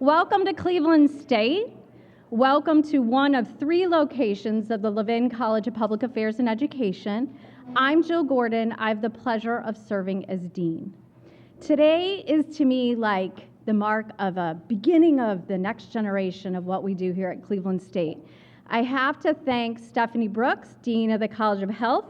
Welcome to Cleveland State. Welcome to one of 3 locations of the Levin College of Public Affairs and Education. I'm Jill Gordon. I have the pleasure of serving as dean. Today is to me like the mark of a beginning of the next generation of what we do here at Cleveland State. I have to thank Stephanie Brooks, Dean of the College of Health.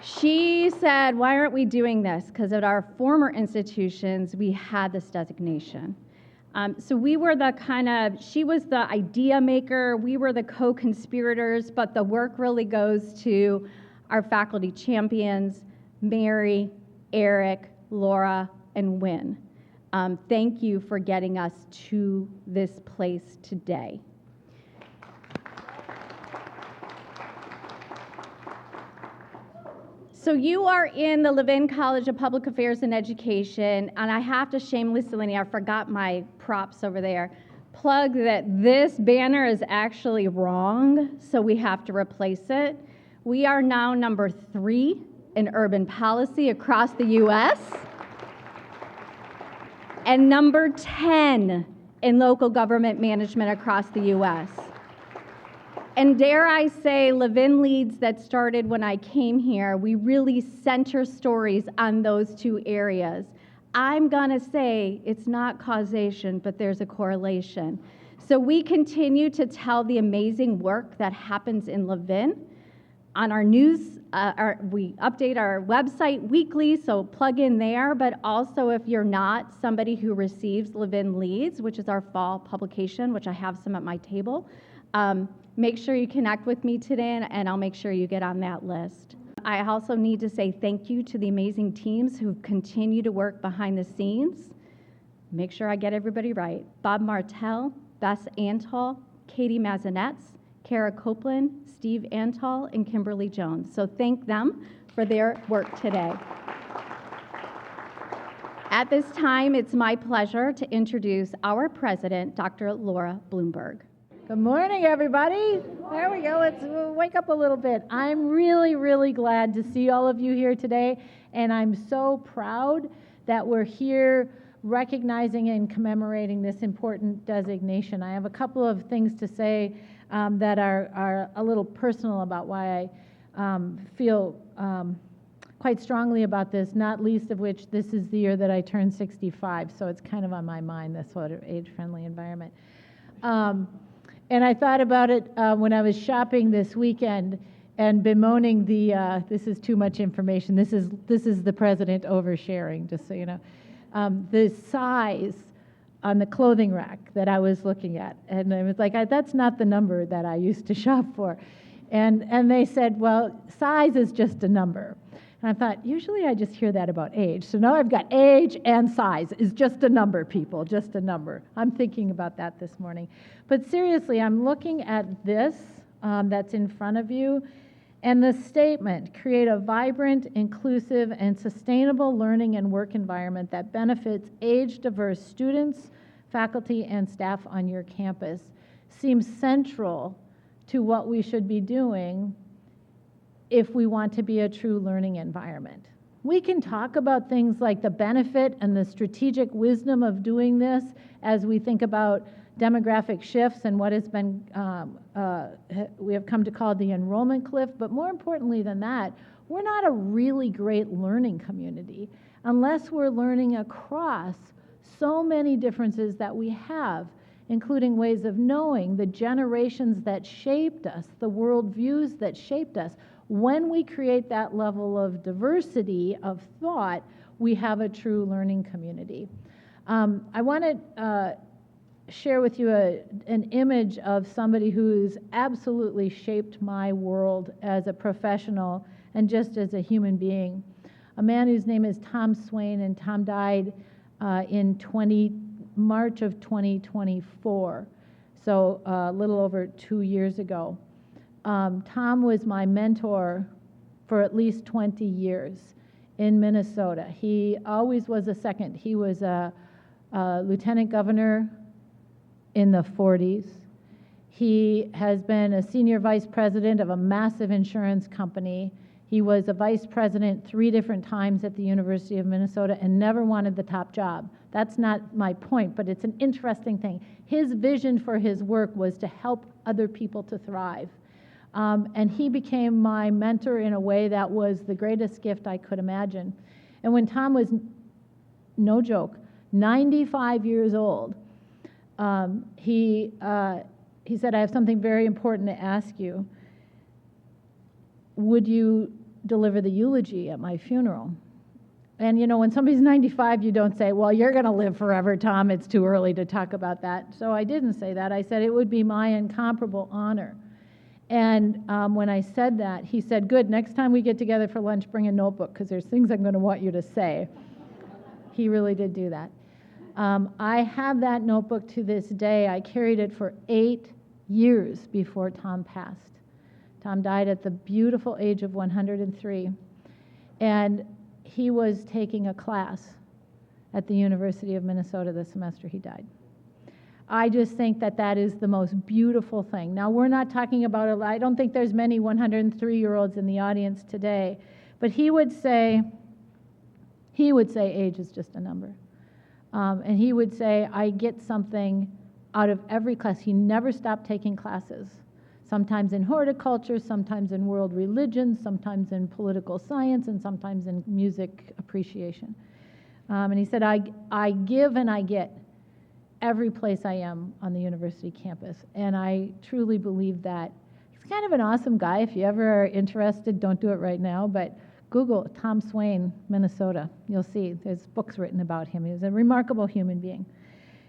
She said, why aren't we doing this? Because at our former institutions, we had this designation. So we were she was the idea maker, we were the co-conspirators, but the work really goes to our faculty champions, Mary, Eric, Laura, and Wynn. Thank you for getting us to this place today. So you are in the Levin College of Public Affairs and Education, and I have to shamelessly, I forgot my props over there, plug that this banner is actually wrong, so we have to replace it. We are now number 3 in urban policy across the U.S. and number 10 in local government management across the U.S. And dare I say, Levin Leads that started when I came here, we really center stories on those 2 areas. I'm gonna say it's not causation, but there's a correlation. So we continue to tell the amazing work that happens in Levin. On our news, we update our website weekly, so plug in there, but also if you're not somebody who receives Levin Leads, which is our fall publication, which I have some at my table, make sure you connect with me today, and I'll make sure you get on that list. I also need to say thank you to the amazing teams who continue to work behind the scenes. Make sure I get everybody right. Bob Martell, Bess Antall, Katie Mazanetz, Kara Copeland, Steve Antall, and Kimberly Jones. So thank them for their work today. At this time, it's my pleasure to introduce our president, Dr. Laura Bloomberg. Good morning, everybody. There we go. Let's wake up a little bit. I'm really, really glad to see all of you here today, and I'm so proud that we're here recognizing and commemorating this important designation. I have a couple of things to say that are a little personal about why I feel quite strongly about this, not least of which this is the year that I turned 65, so it's kind of on my mind, this sort of age-friendly environment. And I thought about it when I was shopping this weekend and bemoaning the, this is too much information, this is the president oversharing, just so you know, the size on the clothing rack that I was looking at. And I was like, that's not the number that I used to shop for. And they said, well, size is just a number. And I thought, usually I just hear that about age. So now I've got age and size is just a number, people, just a number. I'm thinking about that this morning. But seriously, I'm looking at this that's in front of you, and the statement, create a vibrant, inclusive, and sustainable learning and work environment that benefits age-diverse students, faculty, and staff on your campus, seems central to what we should be doing if we want to be a true learning environment. We can talk about things like the benefit and the strategic wisdom of doing this as we think about demographic shifts and what has been, we have come to call the enrollment cliff, but more importantly than that, we're not a really great learning community unless we're learning across so many differences that we have, including ways of knowing, the generations that shaped us, the worldviews that shaped us. When we create that level of diversity of thought, we have a true learning community. I want to share with you an image of somebody who's absolutely shaped my world as a professional and just as a human being. A man whose name is Tom Swain, and Tom died in March of 2024, so a little over 2 years ago. Tom was my mentor for at least 20 years in Minnesota. He always was a second. He was a lieutenant governor in the 40s. He has been a senior vice president of a massive insurance company. He was a vice president 3 different times at the University of Minnesota and never wanted the top job. That's not my point, but it's an interesting thing. His vision for his work was to help other people to thrive. And he became my mentor in a way that was the greatest gift I could imagine. And when Tom was, no joke, 95 years old, he said, "I have something very important to ask you. Would you deliver the eulogy at my funeral?" And you know, when somebody's 95, you don't say, "Well, you're going to live forever, Tom. It's too early to talk about that." So I didn't say that. I said, "It would be my incomparable honor." And when I said that, he said, "Good, next time we get together for lunch, bring a notebook, because there's things I'm going to want you to say." He really did do that. I have that notebook to this day. I carried it for 8 years before Tom passed. Tom died at the beautiful age of 103. And he was taking a class at the University of Minnesota the semester he died. I just think that that is the most beautiful thing. Now, we're not talking about, I don't think there's many 103-year-olds in the audience today, but he would say age is just a number. And he would say, I get something out of every class. He never stopped taking classes, sometimes in horticulture, sometimes in world religions, sometimes in political science, and sometimes in music appreciation. And he said, I give and I get every place I am on the university campus. And I truly believe that. He's kind of an awesome guy. If you ever are interested, don't do it right now, but Google Tom Swain, Minnesota. You'll see there's books written about him. He was a remarkable human being.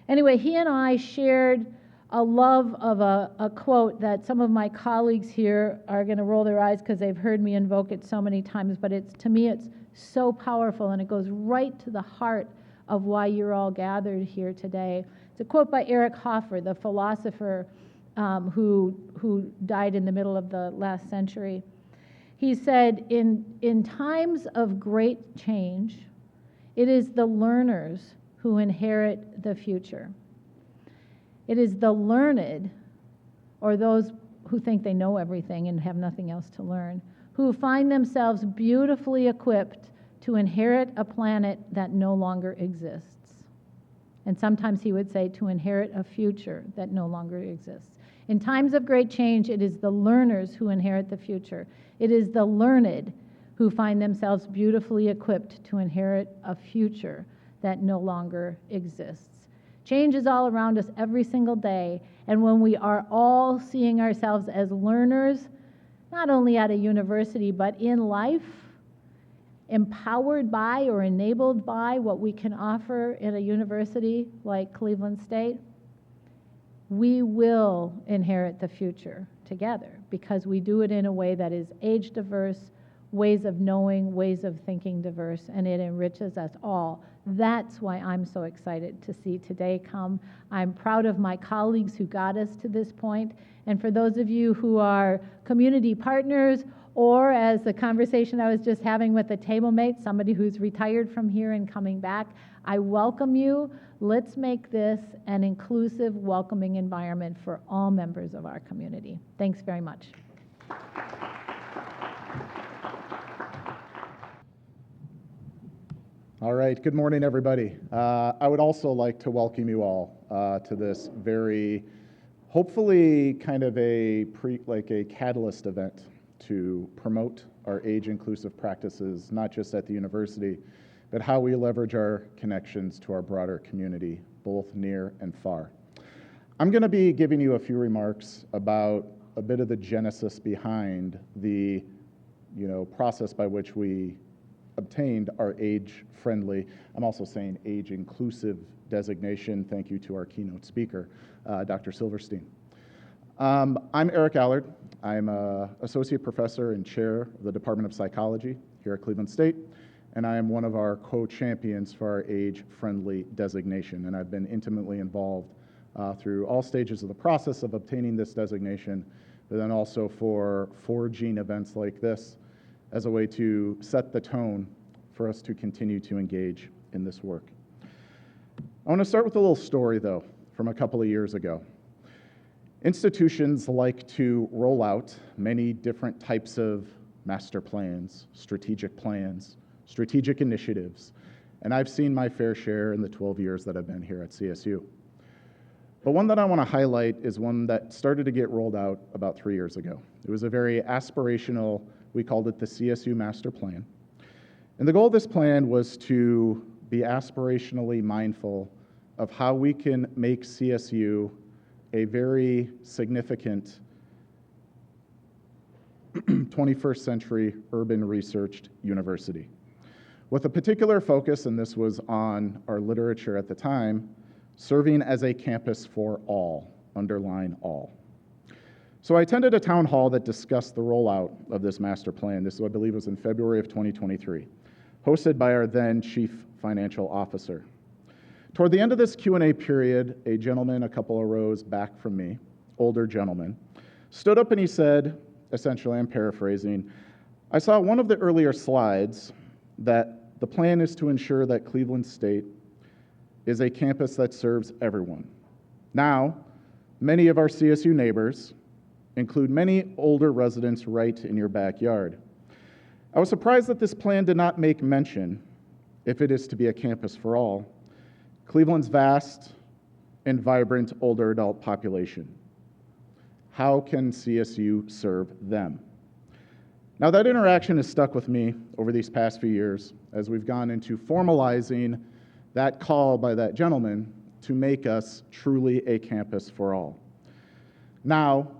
Anyway, he and I shared a love of a quote that some of my colleagues here are going to roll their eyes because they've heard me invoke it so many times, but to me it's so powerful, and it goes right to the heart of why you're all gathered here today. It's a quote by Eric Hoffer, the philosopher who died in the middle of the last century. He said, in times of great change, it is the learners who inherit the future. It is the learned, or those who think they know everything and have nothing else to learn, who find themselves beautifully equipped to inherit a planet that no longer exists. And sometimes he would say to inherit a future that no longer exists. In times of great change, it is the learners who inherit the future. It is the learned who find themselves beautifully equipped to inherit a future that no longer exists. Change is all around us every single day, and when we are all seeing ourselves as learners, not only at a university, but in life, empowered by or enabled by what we can offer in a university like Cleveland State, we will inherit the future together because we do it in a way that is age diverse, ways of knowing, ways of thinking diverse, and it enriches us all. That's why I'm so excited to see today come. I'm proud of my colleagues who got us to this point, and for those of you who are community partners, or as the conversation I was just having with a table mate, somebody who's retired from here and coming back, I welcome you. Let's make this an inclusive, welcoming environment for all members of our community. Thanks very much. All right, good morning, everybody. I would also like to welcome you all to this very, hopefully kind of a catalyst event to promote our age-inclusive practices, not just at the university, but how we leverage our connections to our broader community, both near and far. I'm going to be giving you a few remarks about a bit of the genesis behind the process by which we obtained our age-friendly, I'm also saying age-inclusive designation. Thank you to our keynote speaker, Dr. Silverstein. I'm Eric Allard. I'm an associate professor and chair of the Department of Psychology here at Cleveland State, and I am one of our co-champions for our age-friendly designation, and I've been intimately involved through all stages of the process of obtaining this designation, but then also for forging events like this as a way to set the tone for us to continue to engage in this work. I want to start with a little story, though, from a couple of years ago. Institutions like to roll out many different types of master plans, strategic initiatives, and I've seen my fair share in the 12 years that I've been here at CSU. But one that I want to highlight is one that started to get rolled out about 3 years ago. It was a very aspirational, we called it the CSU Master Plan. And the goal of this plan was to be aspirationally mindful of how we can make CSU a very significant 21st century urban researched university. With a particular focus, and this was on our literature at the time, serving as a campus for all, underline all. So I attended a town hall that discussed the rollout of this master plan. This, I believe, was in February of 2023, hosted by our then chief financial officer. Toward the end of this Q&A period, a gentleman a couple of rows back from me, older gentleman, stood up and he said, essentially, I'm paraphrasing, I saw one of the earlier slides that the plan is to ensure that Cleveland State is a campus that serves everyone. Now, many of our CSU neighbors include many older residents right in your backyard. I was surprised that this plan did not make mention, if it is to be a campus for all, Cleveland's vast and vibrant older adult population. How can CSU serve them? Now that interaction has stuck with me over these past few years as we've gone into formalizing that call by that gentleman to make us truly a campus for all. Now,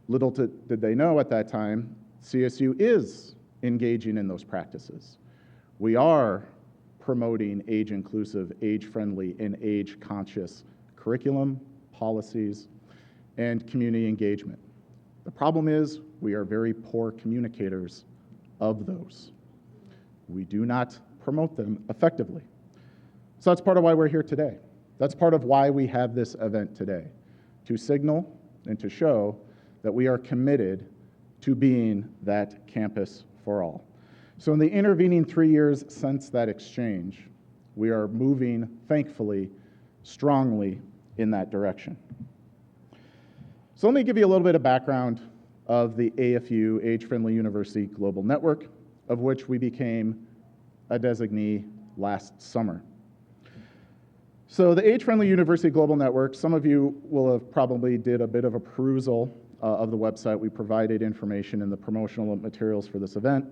little did they know at that time, CSU is engaging in those practices. We are promoting age-inclusive, age-friendly, and age-conscious curriculum, policies, and community engagement. The problem is we are very poor communicators of those. We do not promote them effectively. So that's part of why we're here today. That's part of why we have this event today, to signal and to show that we are committed to being that campus for all. So in the intervening 3 years since that exchange, we are moving, thankfully, strongly in that direction. So let me give you a little bit of background of the AFU, Age-Friendly University Global Network, of which we became a designee last summer. So the Age-Friendly University Global Network, some of you will have probably did a bit of a perusal of the website. We provided information in the promotional materials for this event.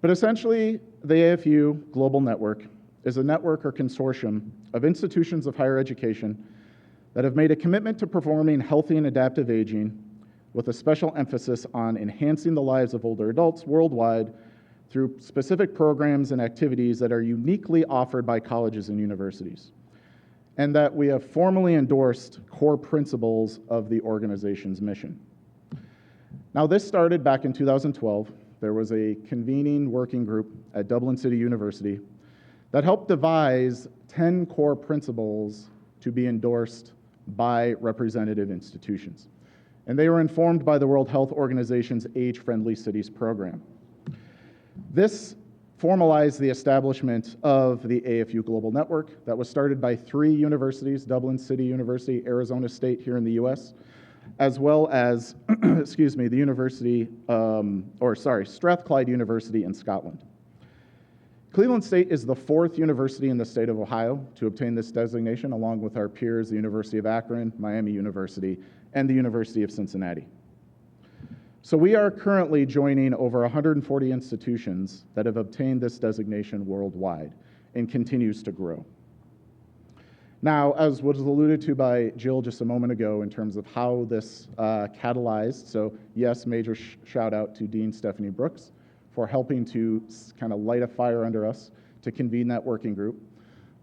But essentially, the AFU Global Network is a network or consortium of institutions of higher education that have made a commitment to performing healthy and adaptive aging with a special emphasis on enhancing the lives of older adults worldwide through specific programs and activities that are uniquely offered by colleges and universities, and that we have formally endorsed core principles of the organization's mission. Now, this started back in 2012. There was a convening working group at Dublin City University that helped devise 10 core principles to be endorsed by representative institutions. And they were informed by the World Health Organization's Age-Friendly Cities program. This formalized the establishment of the AFU Global Network that was started by 3 universities, Dublin City University, Arizona State here in the US, as well as, the University, Strathclyde University in Scotland. Cleveland State is the 4th university in the state of Ohio to obtain this designation, along with our peers, the University of Akron, Miami University, and the University of Cincinnati. So we are currently joining over 140 institutions that have obtained this designation worldwide and continues to grow. Now, as was alluded to by Jill just a moment ago in terms of how this catalyzed, so yes, major shout out to Dean Stephanie Brooks for helping to kind of light a fire under us to convene that working group.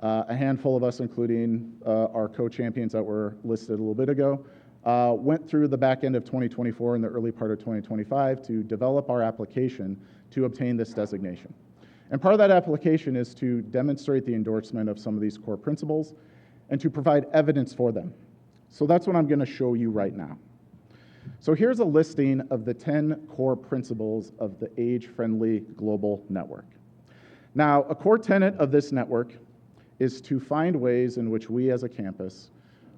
A handful of us, including our co-champions that were listed a little bit ago, went through the back end of 2024 and the early part of 2025 to develop our application to obtain this designation. And part of that application is to demonstrate the endorsement of some of these core principles and to provide evidence for them. So that's what I'm going to show you right now. So here's a listing of the 10 core principles of the Age-Friendly Global Network. Now, a core tenet of this network is to find ways in which we as a campus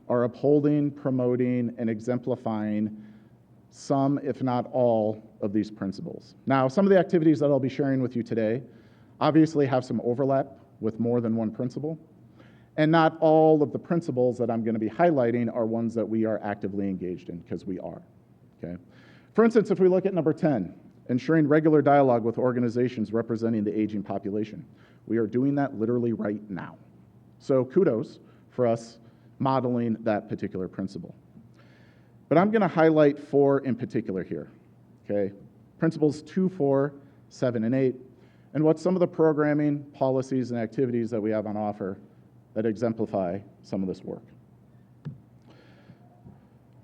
are upholding, promoting, and exemplifying some, if not all, of these principles. Now, some of the activities that I'll be sharing with you today obviously have some overlap with more than one principle, and not all of the principles that I'm going to be highlighting are ones that we are actively engaged in, because we are. Okay? For instance, if we look at number 10, ensuring regular dialogue with organizations representing the aging population. We are doing that literally right now. So kudos for us modeling that particular principle. But I'm going to highlight 4 in particular here. Okay? Principles 2, 4, 7, and 8, and what some of the programming, policies, and activities that we have on offer that exemplify some of this work.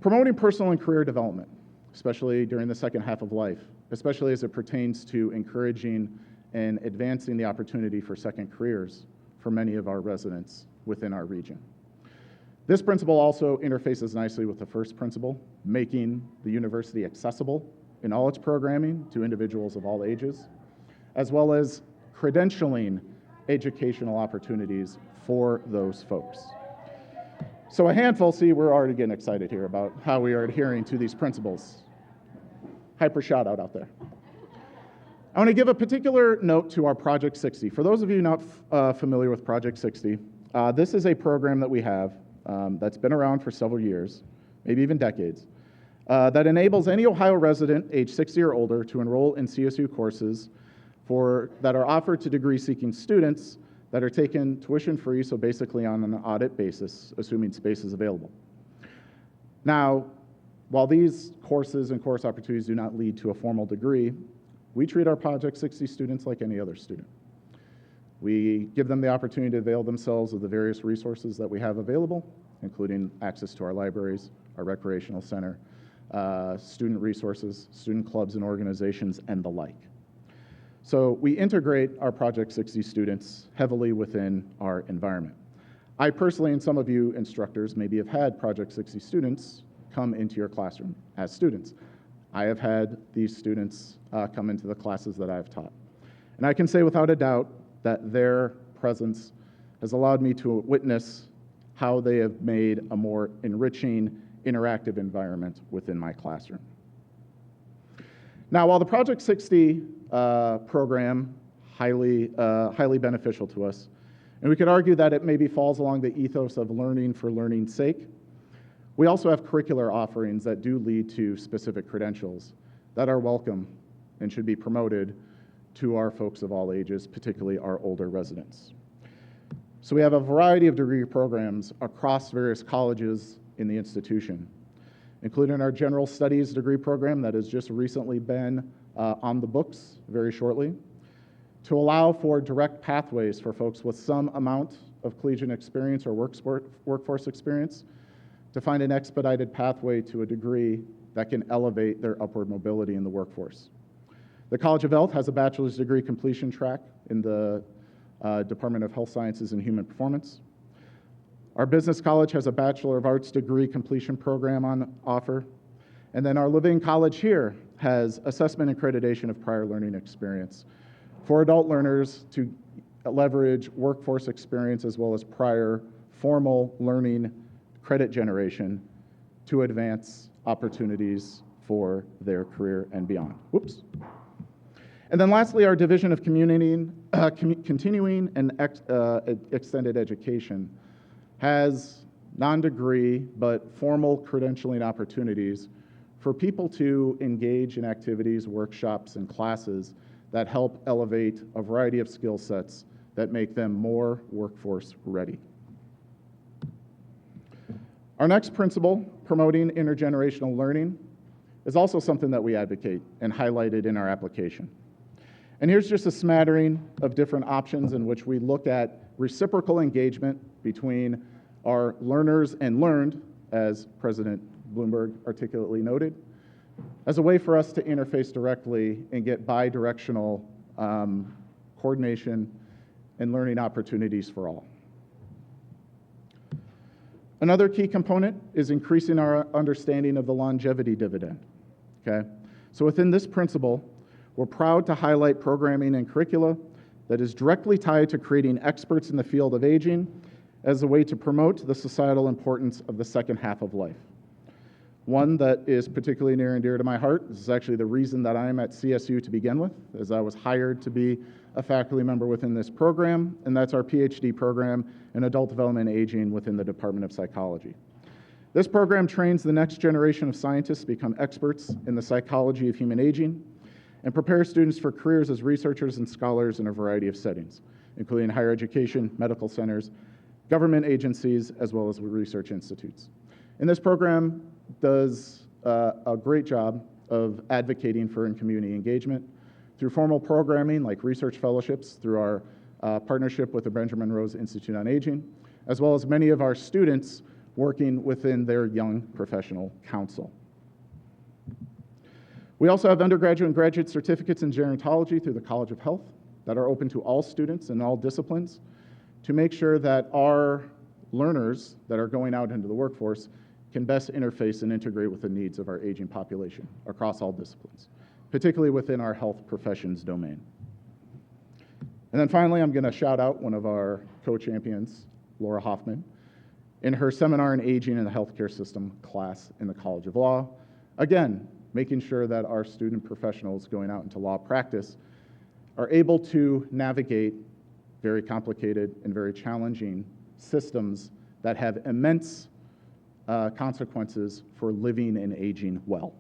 Promoting personal and career development, especially during the second half of life, especially as it pertains to encouraging and advancing the opportunity for second careers for many of our residents within our region. This principle also interfaces nicely with the first principle, making the university accessible in all its programming to individuals of all ages, as well as credentialing educational opportunities for those folks. So a handful, see, we're already getting excited here about how we are adhering to these principles. Hyper shout out there. I want to give a particular note to our Project 60. For those of you not familiar with Project 60, this is a program that we have that's been around for several years, maybe even decades, that enables any Ohio resident age 60 or older to enroll in CSU courses that are offered to degree-seeking students that are taken tuition-free, so basically on an audit basis, assuming space is available. Now, while these courses and course opportunities do not lead to a formal degree, we treat our Project 60 students like any other student. We give them the opportunity to avail themselves of the various resources that we have available, including access to our libraries, our recreational center, student resources, student clubs and organizations, and the like. So we integrate our Project 60 students heavily within our environment. I personally, and some of you instructors maybe have had Project 60 students come into your classroom as students. I have had these students come into the classes that I've taught. And I can say without a doubt that their presence has allowed me to witness how they have made a more enriching, interactive environment within my classroom. Now, while the Project 60 program, highly beneficial to us, and we could argue that it maybe falls along the ethos of learning for learning's sake, we also have curricular offerings that do lead to specific credentials that are welcome and should be promoted to our folks of all ages, particularly our older residents. So we have a variety of degree programs across various colleges in the institution, including our general studies degree program that has just recently been on the books very shortly, to allow for direct pathways for folks with some amount of collegiate experience or workforce experience to find an expedited pathway to a degree that can elevate their upward mobility in the workforce. The College of Health has a bachelor's degree completion track in the Department of Health Sciences and Human Performance. Our Business College has a Bachelor of Arts degree completion program on offer. And then our Levin College here has assessment and accreditation of prior learning experience for adult learners to leverage workforce experience as well as prior formal learning credit generation to advance opportunities for their career and beyond. Whoops. And then lastly, our Division of Continuing and Extended Education has non-degree but formal credentialing opportunities for people to engage in activities, workshops, and classes that help elevate a variety of skill sets that make them more workforce ready. Our next principle, promoting intergenerational learning, is also something that we advocate and highlighted in our application. And here's just a smattering of different options in which we look at reciprocal engagement between our learners and learned, as President Bloomberg articulately noted, as a way for us to interface directly and get bi-directional coordination and learning opportunities for all. Another key component is increasing our understanding of the longevity dividend, okay? So within this principle, we're proud to highlight programming and curricula that is directly tied to creating experts in the field of aging as a way to promote the societal importance of the second half of life. One that is particularly near and dear to my heart. This is actually the reason that I'm at CSU to begin with, as I was hired to be a faculty member within this program, and that's our PhD program in adult development and aging within the Department of Psychology. This program trains the next generation of scientists to become experts in the psychology of human aging and prepares students for careers as researchers and scholars in a variety of settings, including higher education, medical centers, government agencies, as well as research institutes. And this program does a great job of advocating for community engagement through formal programming like research fellowships, through our partnership with the Benjamin Rose Institute on Aging, as well as many of our students working within their young professional council. We also have undergraduate and graduate certificates in gerontology through the College of Health that are open to all students in all disciplines to make sure that our learners that are going out into the workforce can best interface and integrate with the needs of our aging population across all disciplines, particularly within our health professions domain. And then finally, I'm going to shout out one of our co-champions, Laura Hoffman, in her Seminar in Aging in the Healthcare System class in the College of Law. Again, making sure that our student professionals going out into law practice are able to navigate very complicated and very challenging systems that have immense consequences for living and aging well.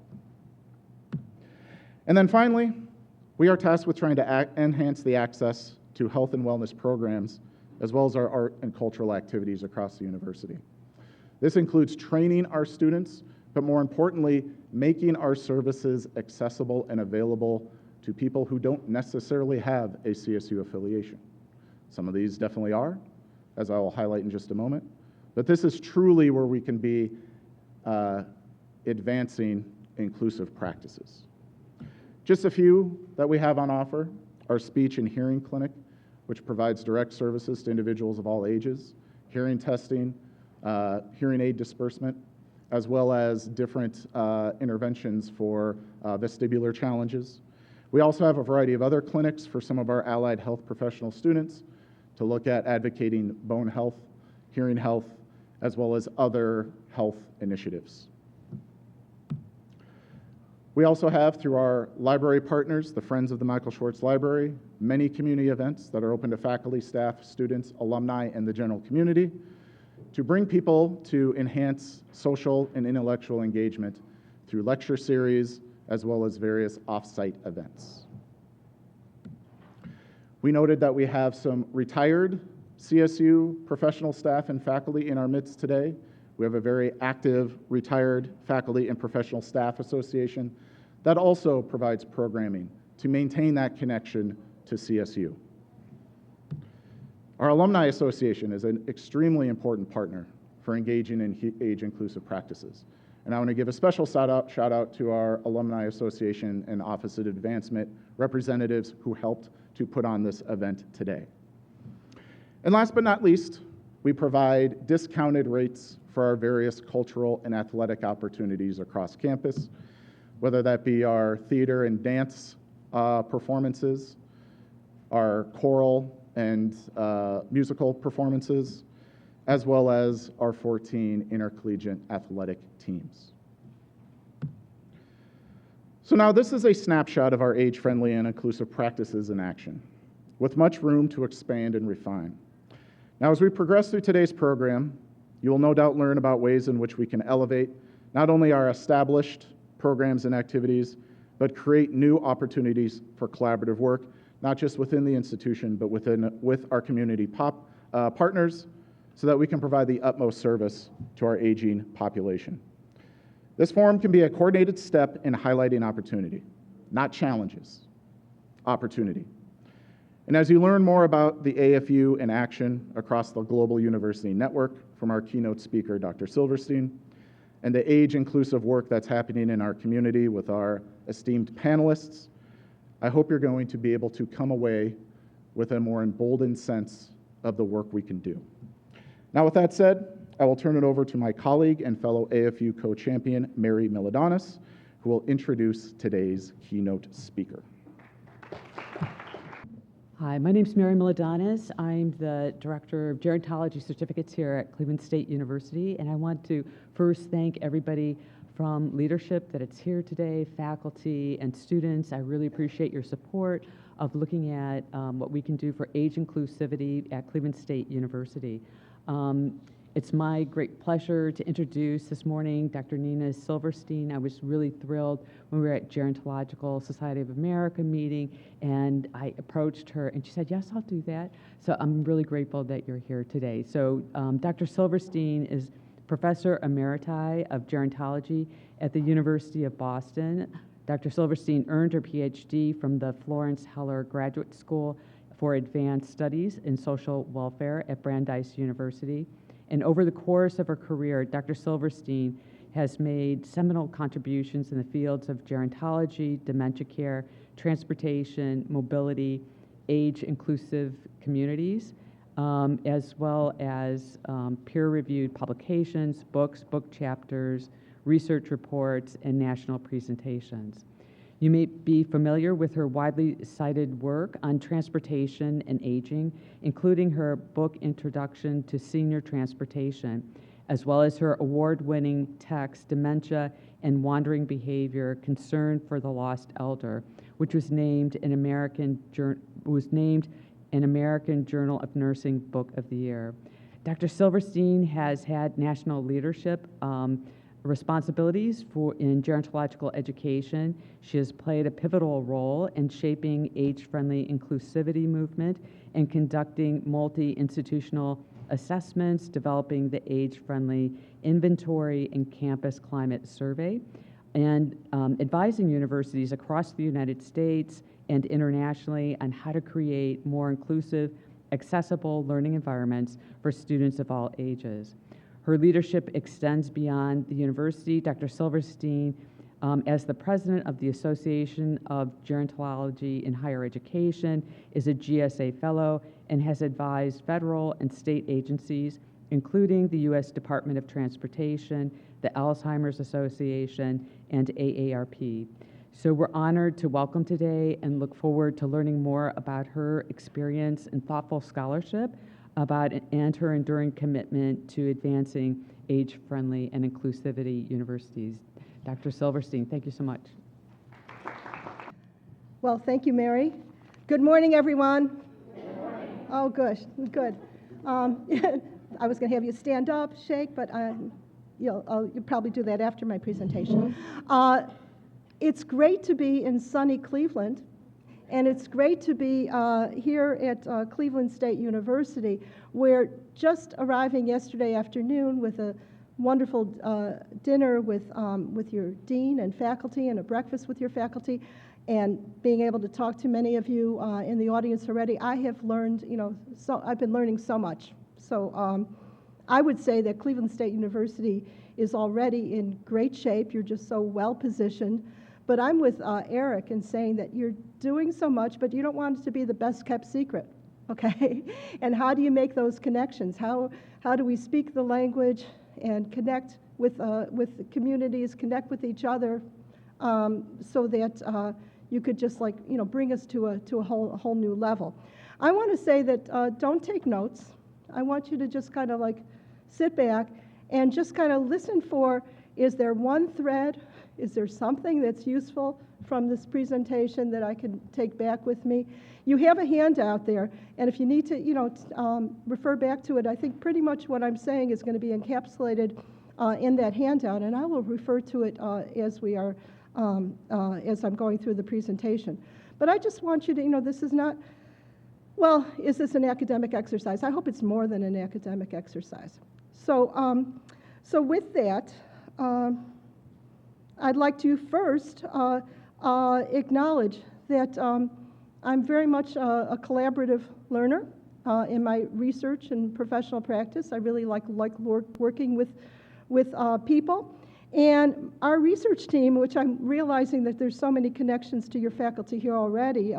And then finally, we are tasked with trying to enhance the access to health and wellness programs, as well as our art and cultural activities across the university. This includes training our students, but more importantly, making our services accessible and available to people who don't necessarily have a CSU affiliation. Some of these definitely are, as I will highlight in just a moment, but this is truly where we can be advancing inclusive practices. Just a few that we have on offer: our speech and hearing clinic, which provides direct services to individuals of all ages, hearing testing, hearing aid disbursement, as well as different interventions for vestibular challenges. We also have a variety of other clinics for some of our allied health professional students to look at advocating bone health, hearing health, as well as other health initiatives. We also have, through our library partners, the Friends of the Michael Schwartz Library, many community events that are open to faculty, staff, students, alumni, and the general community to bring people to enhance social and intellectual engagement through lecture series, as well as various off-site events. We noted that we have some retired CSU professional staff and faculty in our midst today. We have a very active retired faculty and professional staff association that also provides programming to maintain that connection to CSU. Our Alumni Association is an extremely important partner for engaging in age-inclusive practices. And I want to give a special shout out to our Alumni Association and Office of Advancement representatives who helped to put on this event today. And last but not least, we provide discounted rates for our various cultural and athletic opportunities across campus, whether that be our theater and dance performances, our choral and musical performances, as well as our 14 intercollegiate athletic teams. So now this is a snapshot of our age-friendly and inclusive practices in action, with much room to expand and refine. Now, as we progress through today's program, you will no doubt learn about ways in which we can elevate not only our established programs and activities, but create new opportunities for collaborative work, not just within the institution, but with our community partners, so that we can provide the utmost service to our aging population. This forum can be a coordinated step in highlighting opportunity, not challenges, opportunity. And as you learn more about the AFU in action across the global university network from our keynote speaker, Dr. Silverstein, and the age-inclusive work that's happening in our community with our esteemed panelists, I hope you're going to be able to come away with a more emboldened sense of the work we can do. Now, with that said, I will turn it over to my colleague and fellow AFU co-champion, Mary Milidonis, who will introduce today's keynote speaker. Hi, my name is Mary Milidonis. I'm the Director of Gerontology Certificates here at Cleveland State University, and I want to first thank everybody from leadership that it's here today, faculty and students. I really appreciate your support of looking at what we can do for age inclusivity at Cleveland State University. It's my great pleasure to introduce this morning Dr. Nina Silverstein. I was really thrilled when we were at Gerontological Society of America meeting, and I approached her, and she said, yes, I'll do that. So I'm really grateful that you're here today. So Dr. Silverstein is Professor Emeriti of Gerontology at the University of Boston. Dr. Silverstein earned her PhD from the Florence Heller Graduate School for Advanced Studies in Social Welfare at Brandeis University. And over the course of her career, Dr. Silverstein has made seminal contributions in the fields of gerontology, dementia care, transportation, mobility, age-inclusive communities, as well as peer-reviewed publications, books, book chapters, research reports, and national presentations. You may be familiar with her widely cited work on transportation and aging, including her book Introduction to Senior Transportation, as well as her award-winning text, Dementia and Wandering Behavior, Concern for the Lost Elder, which was named an American Journal of Nursing Book of the Year. Dr. Silverstein has had national leadership responsibilities in gerontological education. She has played a pivotal role in shaping age-friendly inclusivity movement and conducting multi-institutional assessments, developing the age-friendly inventory and campus climate survey, and advising universities across the United States and internationally on how to create more inclusive, accessible learning environments for students of all ages. Her leadership extends beyond the university. Dr. Silverstein, as the president of the Association of Gerontology in Higher Education, is a GSA fellow and has advised federal and state agencies, including the U.S. Department of Transportation, the Alzheimer's Association, and AARP. So we're honored to welcome today and look forward to learning more about her experience and thoughtful scholarship and her enduring commitment to advancing age-friendly and inclusivity universities. Dr. Silverstein, thank you so much. Well, thank you, Mary. Good morning, everyone. Good morning. Oh, good. I was going to have you stand up, shake, but you'll probably do that after my presentation. It's great to be in sunny Cleveland. And it's great to be here at Cleveland State University, where just arriving yesterday afternoon with a wonderful dinner with your dean and faculty and a breakfast with your faculty, and being able to talk to many of you in the audience already, I have learned, I've been learning so much. So I would say that Cleveland State University is already in great shape. You're just so well positioned. But I'm with Eric in saying that you're doing so much, but you don't want it to be the best kept secret, okay? And how do you make those connections? How do we speak the language and connect with the communities, connect with each other, so that you could just bring us to a whole new level? I want to say that don't take notes. I want you to just kind of sit back and just kind of listen for, is there one thread? Is there something that's useful from this presentation that I can take back with me? You have a handout there, and if you need to, refer back to it, I think pretty much what I'm saying is going to be encapsulated in that handout, and I will refer to it as I'm going through the presentation. But I just want you to, this is not, well, is this an academic exercise? I hope it's more than an academic exercise. So, with that, I'd like to first acknowledge that I'm very much a collaborative learner in my research and professional practice. I really like working with people. And our research team, which I'm realizing that there's so many connections to your faculty here already,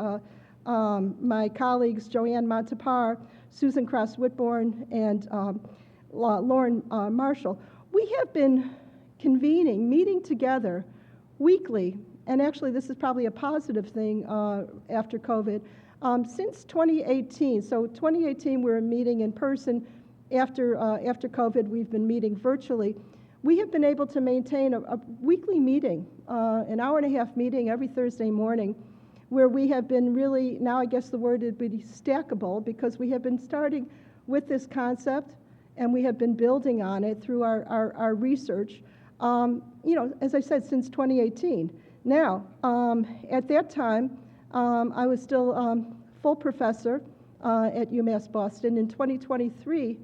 my colleagues Joanne Montepar, Susan Cross-Whitbourne, and Lauren Marshall, we have been meeting together weekly, and actually this is probably a positive thing after COVID, since 2018. So 2018 we were meeting in person. After COVID we've been meeting virtually. we have been able to maintain a weekly meeting, an hour-and-a-half meeting every Thursday morning, where we have been really, now I guess the word would be stackable, because we have been starting with this concept, and we have been building on it through our research, as I said, since 2018. Now, at that time, I was still full professor at UMass Boston. In 2023,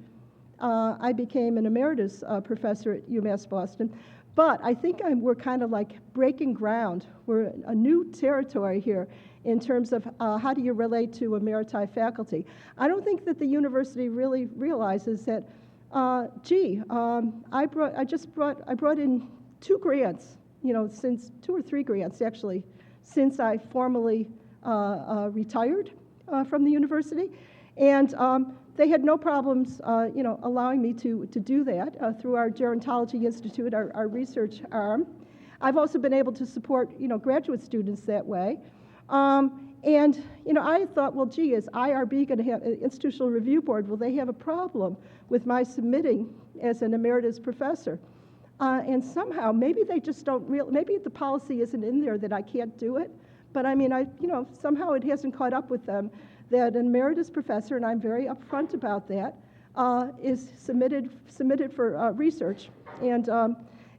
I became an emeritus professor at UMass Boston. But I think we're kind of like breaking ground. We're a new territory here in terms of how do you relate to emeriti faculty. I don't think that the university really realizes that, I brought in 2 grants, since 2 or 3 grants actually, since I formally retired from the university. And they had no problems, allowing me to do that through our Gerontology Institute, our research arm. I've also been able to support, graduate students that way. And, I thought, well, gee, is IRB going to have, Institutional Review Board, will they have a problem with my submitting as an emeritus professor? And somehow, maybe they just don't maybe the policy isn't in there that I can't do it. But I mean, somehow it hasn't caught up with them that an emeritus professor, and I'm very upfront about that, is submitted for research. And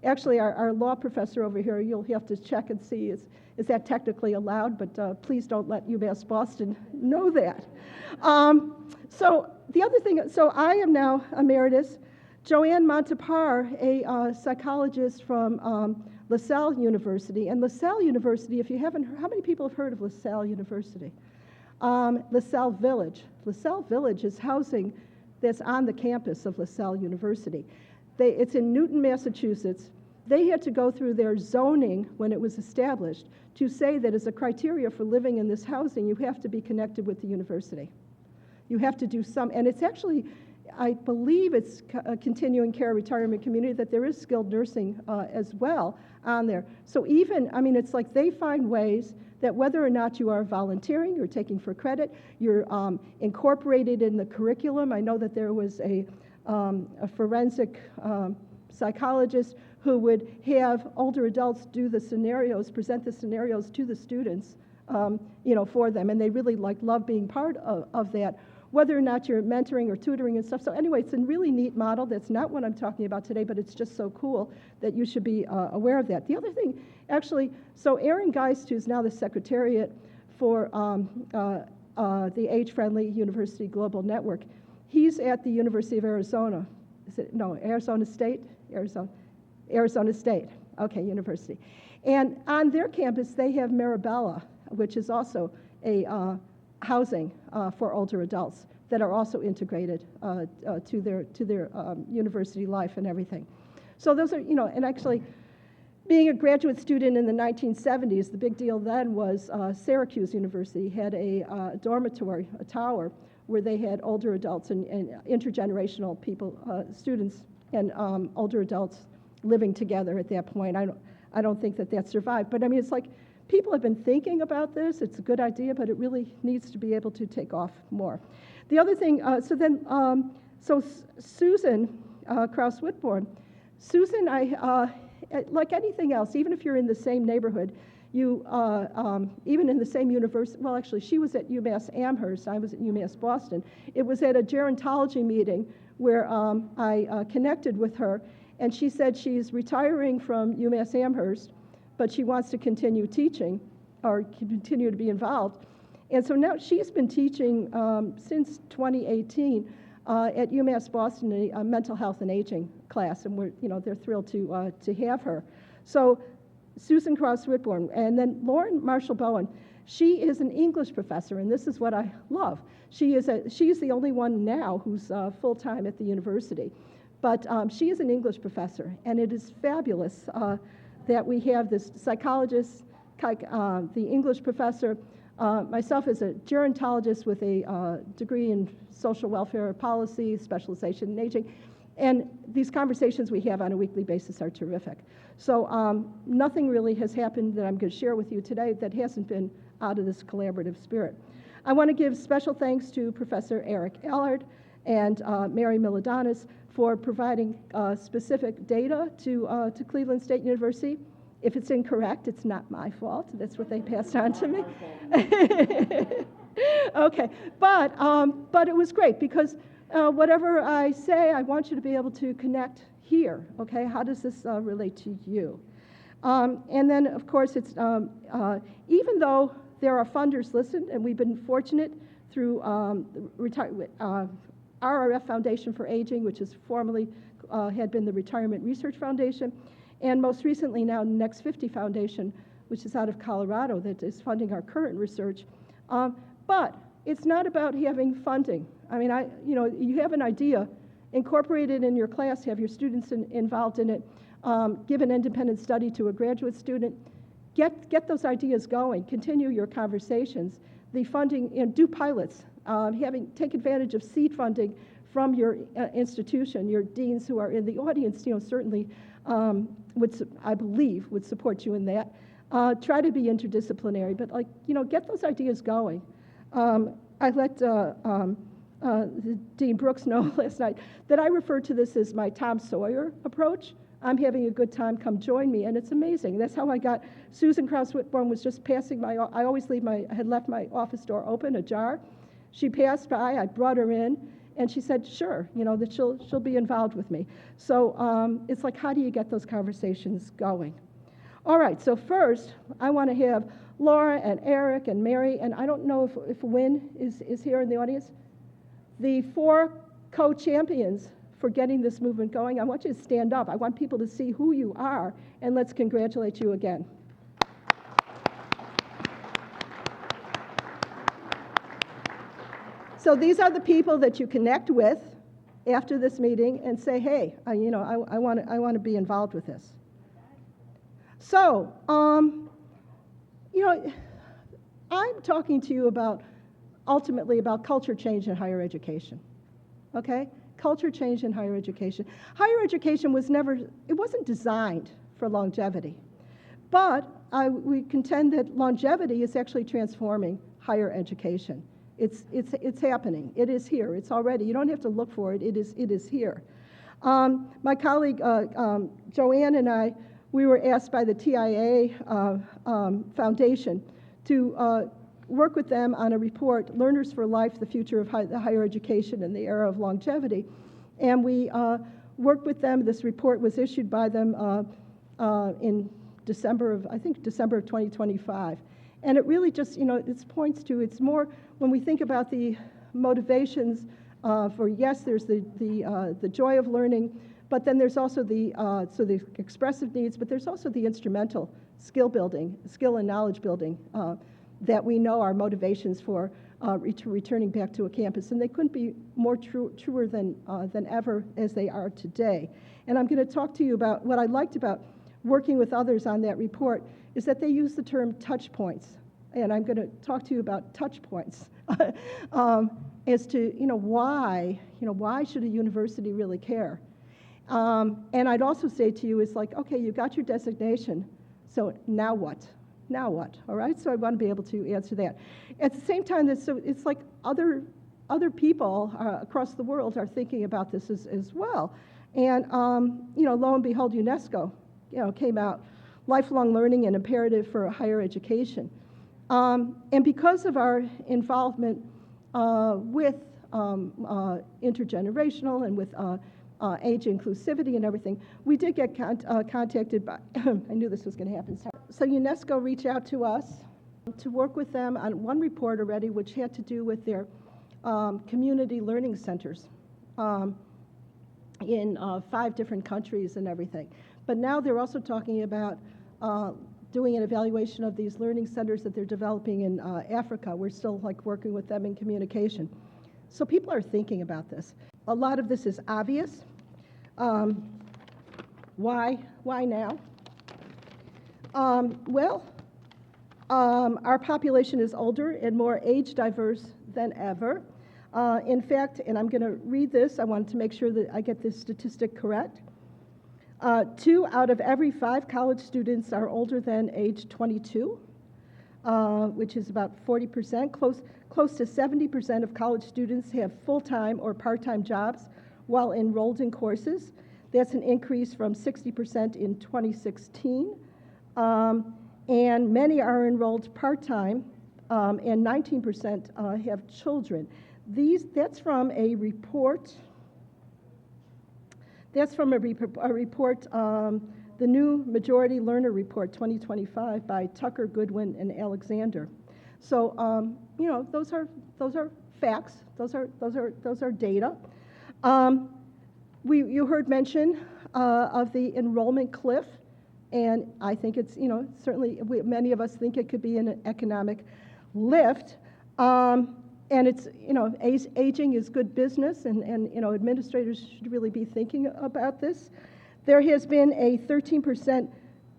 actually, our law professor over here, you'll have to check and see, is that technically allowed? But please don't let UMass Boston know that. So the other thing, so I am now emeritus. Joanne Montepar, a psychologist from LaSalle University. And LaSalle University, if you haven't heard, how many people have heard of LaSalle University? LaSalle Village. LaSalle Village is housing that's on the campus of LaSalle University. It's in Newton, Massachusetts. They had to go through their zoning when it was established to say that as a criteria for living in this housing, you have to be connected with the university. You have to do some, and it's actually, I believe it's a continuing care retirement community, that there is skilled nursing as well on there. So even, I mean, it's like they find ways that whether or not you are volunteering, you're taking for credit, you're incorporated in the curriculum. I know that there was a forensic psychologist who would have older adults do the scenarios, present the scenarios to the students, for them, and they really love being part of that, whether or not you're mentoring or tutoring and stuff. So anyway, it's a really neat model. That's not what I'm talking about today, but it's just so cool that you should be aware of that. The other thing, actually, so Aaron Geist, who's now the Secretariat for the Age-Friendly University Global Network, he's at the University of Arizona. Arizona State? Arizona State, okay, University. And on their campus, they have Marabella, which is also a housing for older adults that are also integrated to their university life and everything. So those are, and actually, being a graduate student in the 1970s, the big deal then was Syracuse University had a dormitory, a tower, where they had older adults and intergenerational people, students and older adults living together at that point. I don't think that survived, but I mean, it's like people have been thinking about this. It's a good idea, but it really needs to be able to take off more. The other thing, so Susan Kraus-Whitbourne, Susan, like anything else, even if you're in the same neighborhood, you, even in the same university, well, actually, she was at UMass Amherst, I was at UMass Boston. It was at a gerontology meeting where I connected with her, and she said she's retiring from UMass Amherst, but she wants to continue teaching or continue to be involved. And so now she's been teaching since 2018 at UMass Boston a mental health and aging class, and they're thrilled to have her. So Susan Kraus-Whitbourne, and then Lauren Marshall-Bowen, she is an English professor, and this is what I love. She is the only one now who's full-time at the university. But she is an English professor, and it is fabulous that we have this psychologist, the English professor, myself as a gerontologist with a degree in social welfare policy, specialization in aging, and these conversations we have on a weekly basis are terrific. So nothing really has happened that I'm going to share with you today that hasn't been out of this collaborative spirit. I want to give special thanks to Professor Eric Allard and Mary Milidonis for providing specific data to Cleveland State University. If it's incorrect, it's not my fault. That's what they passed on to me. Okay, but it was great because whatever I say, I want you to be able to connect here. Okay, how does this relate to you? And then, of course, it's even though there are funders listed, and we've been fortunate through RRF Foundation for Aging, which is formerly had been the Retirement Research Foundation, and most recently now Next 50 Foundation, which is out of Colorado, that is funding our current research. But it's not about having funding. I mean, you have an idea, incorporate it in your class, have your students involved in it, give an independent study to a graduate student, get those ideas going, continue your conversations. The funding, do pilots, take advantage of seed funding from your institution. Your deans who are in the audience, certainly I believe would support you in that. Try to be interdisciplinary, but get those ideas going. I let Dean Brooks know last night that I refer to this as my Tom Sawyer approach. I'm having a good time, come join me, and it's amazing. That's how I got, Susan Krause-Whitborn was just passing I always I had left my office door open, ajar. She passed by, I brought her in, and she said, sure, that she'll be involved with me. So it's like, how do you get those conversations going? All right, so first, I want to have Laura and Eric and Mary, and I don't know if Wynn is here in the audience, the 4 co-champions for getting this movement going. I want you to stand up. I want people to see who you are, and let's congratulate you again. So these are the people that you connect with after this meeting and say, hey, I want to be involved with this. So, I'm talking to you ultimately about culture change in higher education, okay? Culture change in higher education. Higher education wasn't designed for longevity, but we contend that longevity is actually transforming higher education. It's happening. It is here. It's already. You don't have to look for it. It is here. My colleague Joanne and I, we were asked by the TIA Foundation to work with them on a report, Learners for Life, the Future of Higher Education in the Era of Longevity. And we worked with them. This report was issued by them in December of 2025. And it really just, it points to, it's more, when we think about the motivations for, yes, there's the joy of learning, but then there's also the expressive needs, but there's also the instrumental skill and knowledge building that we know are motivations for returning back to a campus. And they couldn't be more truer than ever as they are today. And I'm going to talk to you about what I liked about working with others on that report is that they use the term touch points. And I'm going to talk to you about touch points as to, why should a university really care? And I'd also say to you, it's like, okay, you got your designation, so now what? Now what? All right, so I want to be able to answer that. At the same time, it's like other people across the world are thinking about this as well. And, lo and behold, UNESCO, came out, lifelong learning and imperative for higher education. And because of our involvement with intergenerational and with age inclusivity and everything, we did get contacted by, I knew this was going to happen. So UNESCO reached out to us to work with them on one report already, which had to do with their community learning centers in 5 different countries and everything. But now they're also talking about doing an evaluation of these learning centers that they're developing in Africa. We're still working with them in communication. So people are thinking about this. A lot of this is obvious. Why now? Our population is older and more age diverse than ever. In fact, and I'm going to read this, I wanted to make sure that I get this statistic correct. 2 out of every 5 college students are older than age 22, which is about 40%. Close to 70% of college students have full-time or part-time jobs while enrolled in courses. That's an increase from 60% in 2016. And many are enrolled part-time, and 19% have children. That's from a report. That's from a report, the New Majority Learner Report 2025 by Tucker, Goodwin, and Alexander. So, those are facts. Those are data. You heard mention of the enrollment cliff, and I think it's, certainly many of us think it could be an economic lift. And it's, aging is good business, and administrators should really be thinking about this. There has been a 13%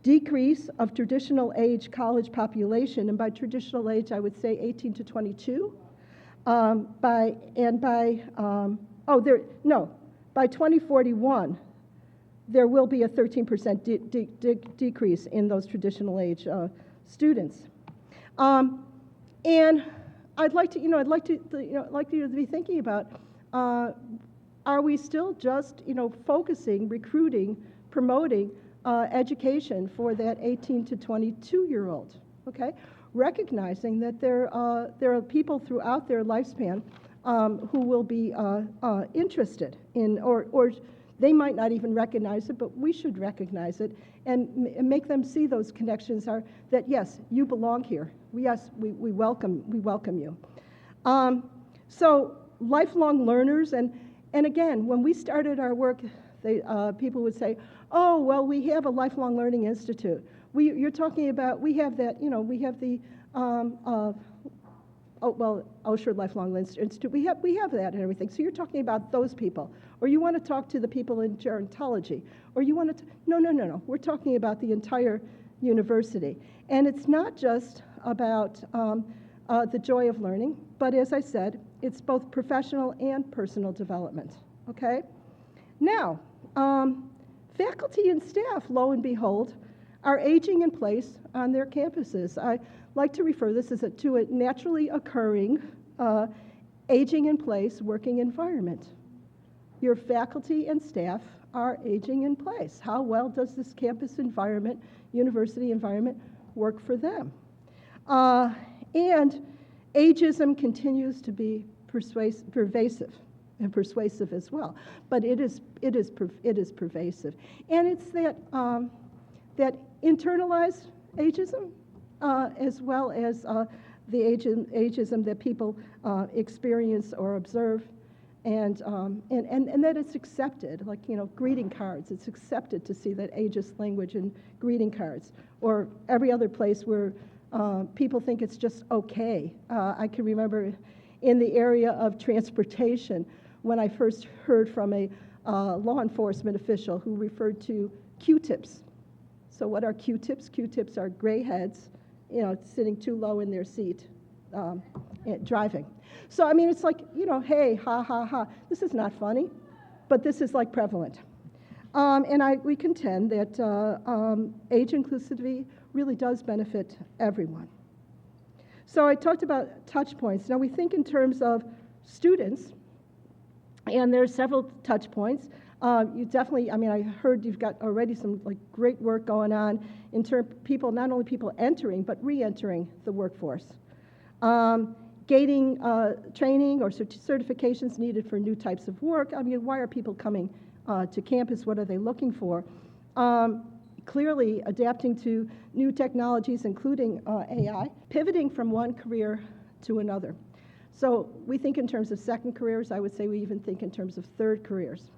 decrease of traditional age college population, and by traditional age, I would say 18 to 22. By 2041, there will be a 13% decrease in those traditional age students. And I'd like you to be thinking about, are we still just, focusing, recruiting, promoting education for that 18 to 22-year-old, okay? Recognizing that there are people throughout their lifespan who will be interested in, or they might not even recognize it, but we should recognize it and make them see those connections are that, yes, you belong here. Yes, we welcome you. So lifelong learners, and again, when we started our work, people would say, oh, well, we have a Lifelong Learning Institute. You're talking about, we have that, we have the, Osher Lifelong Learning Institute. We have that and everything. So you're talking about those people. Or you want to talk to the people in gerontology. Or you want to, no. We're talking about the entire university. And it's not just about the joy of learning, but as I said, it's both professional and personal development, okay? Now, faculty and staff, lo and behold, are aging in place on their campuses. I like to refer this as to a naturally occurring aging in place working environment. Your faculty and staff are aging in place. How well does this campus environment, university environment, work for them? And ageism continues to be pervasive and persuasive as well, but it is pervasive, and it's that that internalized ageism as well as the ageism that people experience or observe, and that it's accepted, like greeting cards. It's accepted to see that ageist language in greeting cards, or every other place where people think it's just okay. I can remember in the area of transportation when I first heard from a law enforcement official who referred to Q-tips. So what are Q-tips? Q-tips are gray heads, sitting too low in their seat, driving. So, I mean, it's like, hey, ha, ha, ha. This is not funny, but this is like prevalent. And we contend that age inclusivity really does benefit everyone. So I talked about touch points. Now we think in terms of students, and there's several touch points. You definitely, I heard you've got already some great work going on in terms of people, not only people entering, but re-entering the workforce. Gating training or certifications needed for new types of work. Why are people coming to campus? What are they looking for? Clearly adapting to new technologies, including AI, pivoting from one career to another. So we think in terms of second careers. I would say we even think in terms of third careers.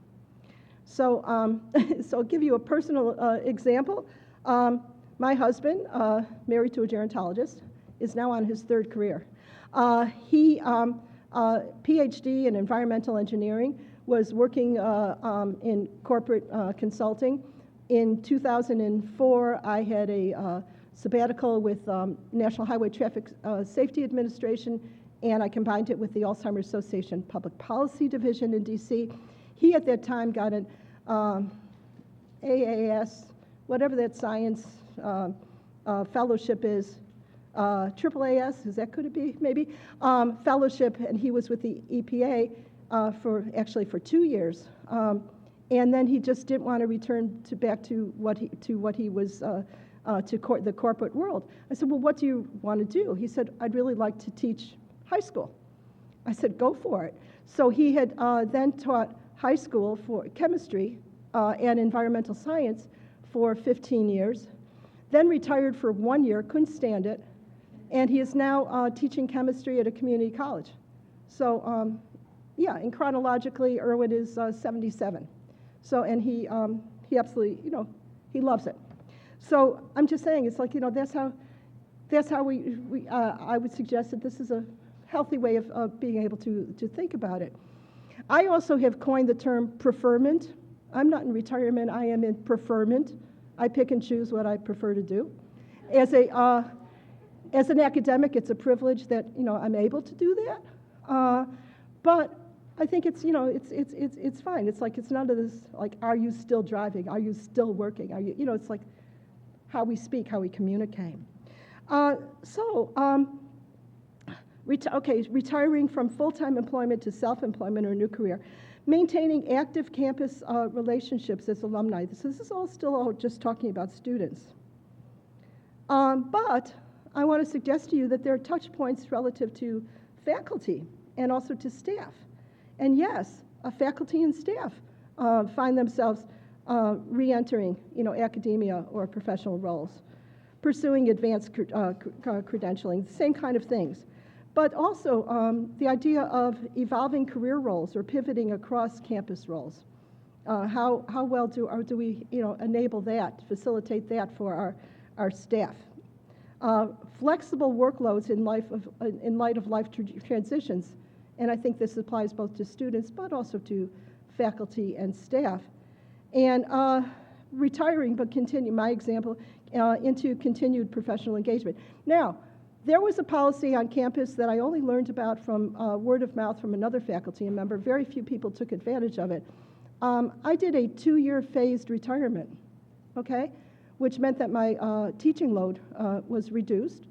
So, so I'll give you a personal example. My husband, married to a gerontologist, is now on his third career. He, PhD in environmental engineering, was working in corporate consulting. In 2004, I had a sabbatical with National Highway Traffic Safety Administration, and I combined it with the Alzheimer's Association Public Policy Division in DC. He at that time got an AAS, whatever that science fellowship is, AAAS, could it be, maybe? Fellowship, and he was with the EPA for 2 years. And then he just didn't want to return back to what he was the corporate world. I said, well, what do you want to do? He said, I'd really like to teach high school. I said, go for it. So he had then taught high school for chemistry and environmental science for 15 years, then retired for 1 year, couldn't stand it, and he is now teaching chemistry at a community college. So yeah, and chronologically, Erwin is 77. So, and he absolutely, he loves it. So I'm just saying, it's like, that's how I would suggest that this is a healthy way of being able to think about it. I also have coined the term preferment. I'm not in retirement, I am in preferment. I pick and choose what I prefer to do. As an academic, it's a privilege that, I'm able to do that. But I think it's, it's fine. It's like, it's none of this, like, are you still driving? Are you still working? Are you, it's like how we speak, how we communicate. Retiring from full-time employment to self-employment or a new career. Maintaining active campus relationships as alumni. This is all still just talking about students. But I want to suggest to you that there are touch points relative to faculty and also to staff. And yes, faculty and staff find themselves re-entering, academia or professional roles, pursuing advanced credentialing, the same kind of things. But also the idea of evolving career roles or pivoting across campus roles. How well do we enable that, facilitate that for our staff? Flexible workloads in light of life transitions, and I think this applies both to students but also to faculty and staff. And retiring, but continue, my example, into continued professional engagement. Now, there was a policy on campus that I only learned about from word of mouth from another faculty member. Very few people took advantage of it. I did a 2-year phased retirement, okay, which meant that my teaching load was reduced,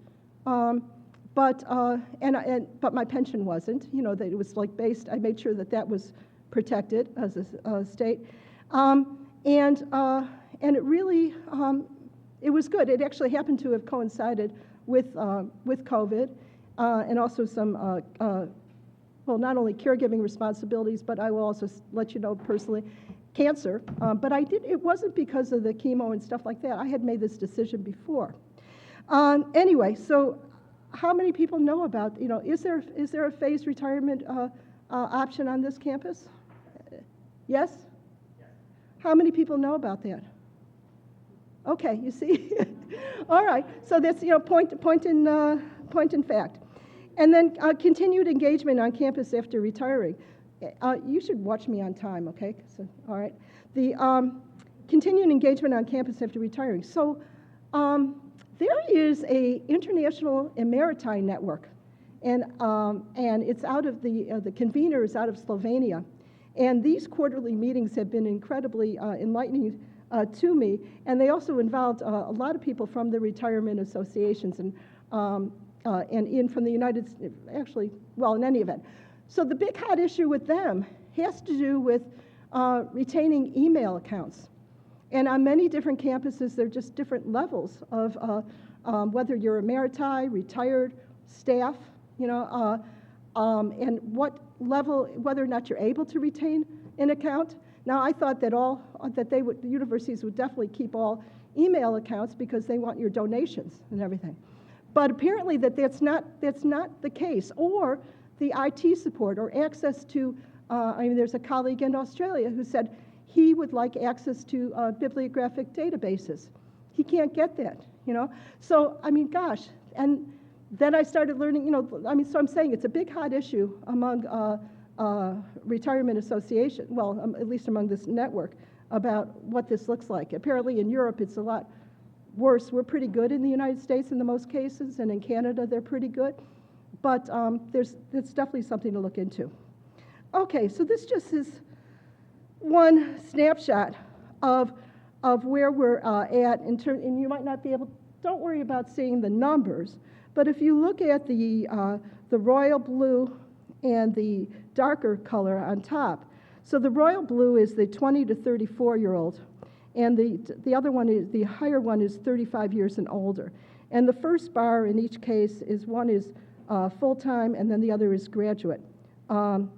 but my pension wasn't. That it was like based. I made sure that was protected as a state, and it really it was good. It actually happened to have coincided with COVID, and also some, not only caregiving responsibilities, but I will also let you know personally, cancer. But it wasn't because of the chemo and stuff like that. I had made this decision before. Anyway, so how many people know about, is there a phased retirement option on this campus? Yes? How many people know about that? Okay, you see? All right, so that's, point in fact. And then continued engagement on campus after retiring. You should watch me on time, okay? So, all right. The continued engagement on campus after retiring. So there is a international and maritime network, and it's out of the convener is out of Slovenia. And these quarterly meetings have been incredibly enlightening to me, and they also involved a lot of people from the retirement associations and in from the United States, actually, well, in any event. So the big hot issue with them has to do with retaining email accounts. And on many different campuses, there are just different levels of whether you're a maritime, retired, staff, and what level, whether or not you're able to retain an account. Now, I thought that the universities would definitely keep all email accounts because they want your donations and everything. But apparently that's not the case. Or the IT support or access to, there's a colleague in Australia who said he would like access to bibliographic databases. He can't get that, So, gosh, and then I started learning, so I'm saying it's a big hot issue among retirement association, well, at least among this network, about what this looks like. Apparently in Europe it's a lot worse. We're pretty good in the United States in the most cases, and in Canada they're pretty good, but it's definitely something to look into. Okay, so this just is one snapshot of where we're at in terms, and you might not be able, don't worry about seeing the numbers, but if you look at the royal blue and the darker color on top. So the royal blue is the 20 to 34-year-old, and the other one is, the higher one is 35 years and older. And the first bar in each case is one is full-time, and then the other is graduate. In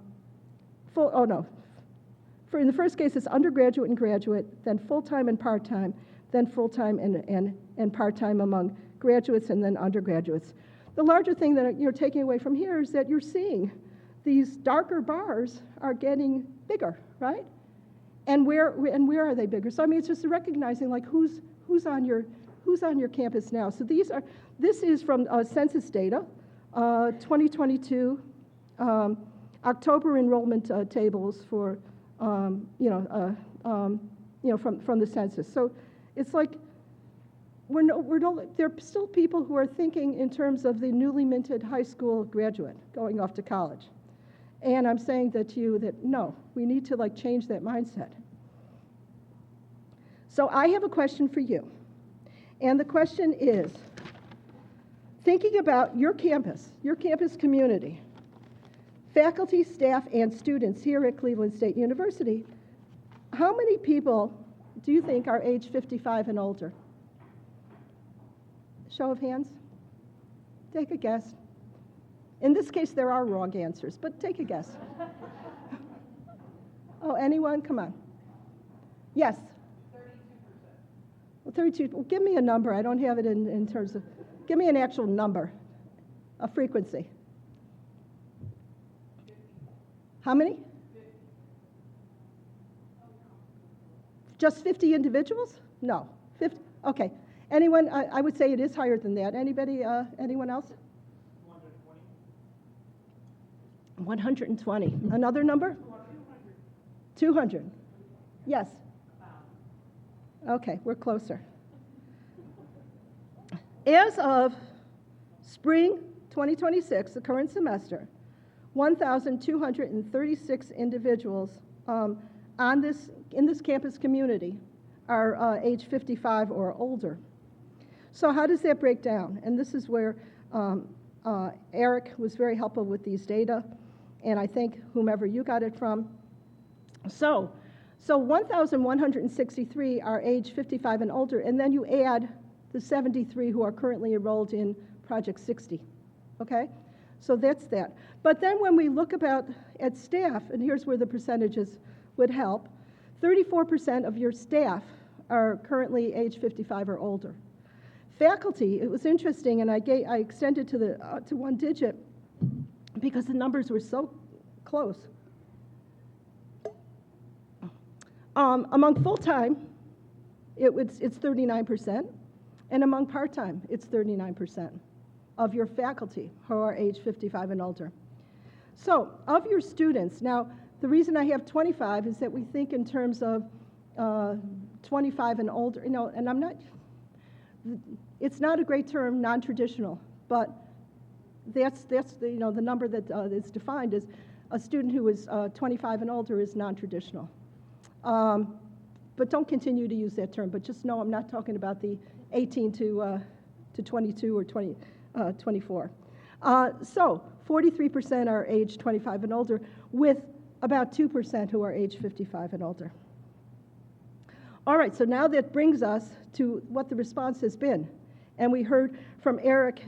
the first case, it's undergraduate and graduate, then full-time and part-time, then full-time and part-time among graduates and then undergraduates. The larger thing that you're taking away from here is that you're seeing these darker bars are getting bigger, right? And where are they bigger? So I mean, it's just recognizing like who's on your campus now. So this is from census data, 2022 October enrollment tables for from the census. So it's like there are still people who are thinking in terms of the newly minted high school graduate going off to college. And I'm saying that to you that no, we need to like change that mindset. So I have a question for you. And the question is, thinking about your campus community, faculty, staff, and students here at Cleveland State University, how many people do you think are age 55 and older? Show of hands? Take a guess. In this case, there are wrong answers, but take a guess. Oh, anyone? Come on. Yes? 32%. Well, 32. Well, give me a number. I don't have it in terms of, give me an actual number, a frequency. 50. How many? 50. Just 50 individuals? No. 50. Okay. Anyone? I would say it is higher than that. Anybody? Anyone else? 120. Another number? 200. Yes. Okay, we're closer. As of spring 2026, the current semester, 1,236 individuals in this campus community are age 55 or older. So how does that break down? And this is where Eric was very helpful with these data, and I thank whomever you got it from. So 1,163 are age 55 and older, and then you add the 73 who are currently enrolled in Project 60, okay? So that's that. But then when we look at staff, and here's where the percentages would help, 34% of your staff are currently age 55 or older. Faculty, it was interesting, and I extended to one digit because the numbers were so close. Among full-time, it's 39%, and among part-time, it's 39% of your faculty who are age 55 and older. So, of your students, now, the reason I have 25 is that we think in terms of 25 and older, and I'm not, it's not a great term, non-traditional, but that's the number that is defined as a student who is 25 and older is non-traditional. But don't continue to use that term, but just know I'm not talking about the 18 to 22 or 24. So 43% are age 25 and older, with about 2% who are age 55 and older. All right, so now that brings us to what the response has been. And we heard from Eric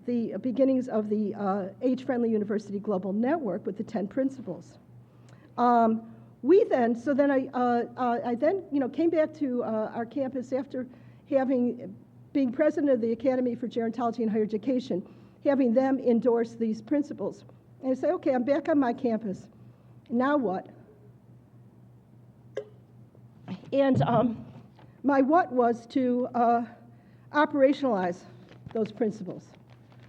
the beginnings of the Age-Friendly University Global Network with the 10 principles. I came back to our campus after being president of the Academy for Gerontology and Higher Education, having them endorse these principles. And I say, okay, I'm back on my campus. Now what? And my what was to operationalize those principles.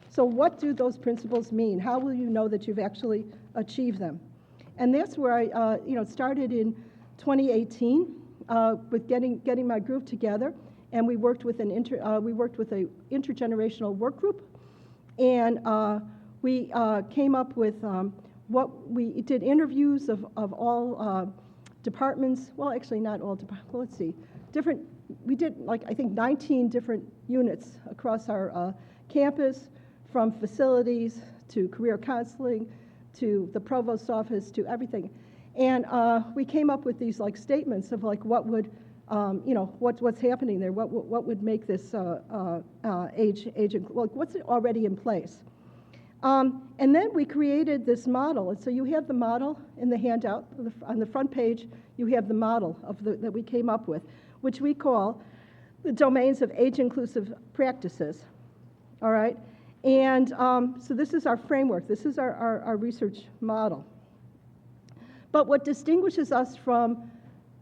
So what do those principles mean? How will you know that you've actually achieved them? And that's where I started in 2018 with getting my group together, and we worked with a intergenerational work group, and we came up with we did interviews of all departments. Well, actually, not all departments. Let's see, we did I think 19 different units across our campus, from facilities to career counseling to the provost's office, to everything. And we came up with these like statements of like what would, what's happening there, what would make this like what's already in place. And then we created this model. And so you have the model in the handout. On the front page, you have the model that we came up with, which we call the domains of age-inclusive practices. All right? And so this is our framework. This is our research model. But what distinguishes us from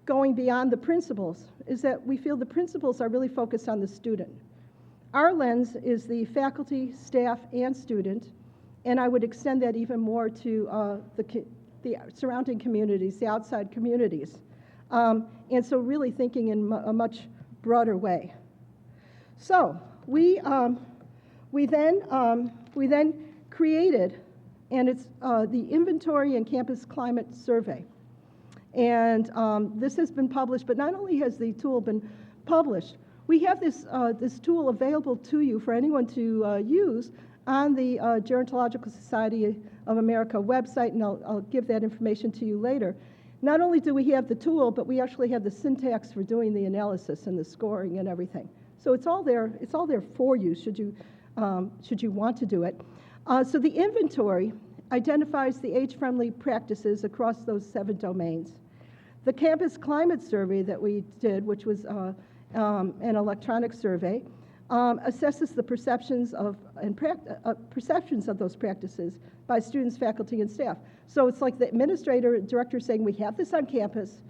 going beyond the principles is that we feel the principles are really focused on the student. Our lens is the faculty, staff, and student, and I would extend that even more to the surrounding communities, the outside communities. And so really thinking in a much broader way. So we then created, and it's the Inventory and Campus Climate Survey. And this has been published, but not only has the tool been published, we have this tool available to you for anyone to use on the Gerontological Society of America website, and I'll give that information to you later. Not only do we have the tool, but we actually have the syntax for doing the analysis and the scoring and everything. So it's all there for you should you want to do it. So the inventory identifies the age-friendly practices across those 7 domains. The Campus Climate Survey that we did, which was an electronic survey, assesses the perceptions of those practices by students, faculty, and staff. So it's like the administrator, director saying, we have this on campus,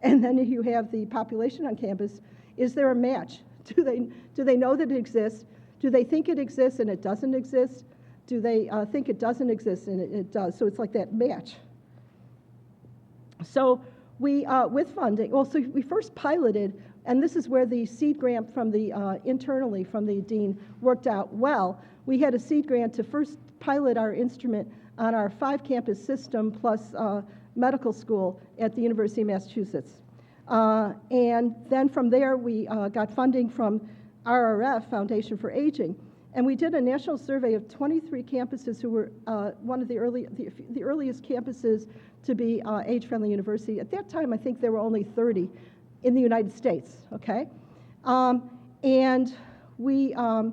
and then you have the population on campus. Is there a match? Do they know that it exists? Do they think it exists and it doesn't exist? Do they think it doesn't exist and it does? So it's like that match. So we, with funding, so we first piloted, and this is where the seed grant from the, internally from the dean worked out well. We had a seed grant to first pilot our instrument on our 5-campus system plus medical school at the University of Massachusetts. And then from there, we got funding from RRF, Foundation for Aging. And we did a national survey of 23 campuses who were one of the earliest campuses to be age-friendly university. At that time, I think there were only 30 in the United States, okay? And we had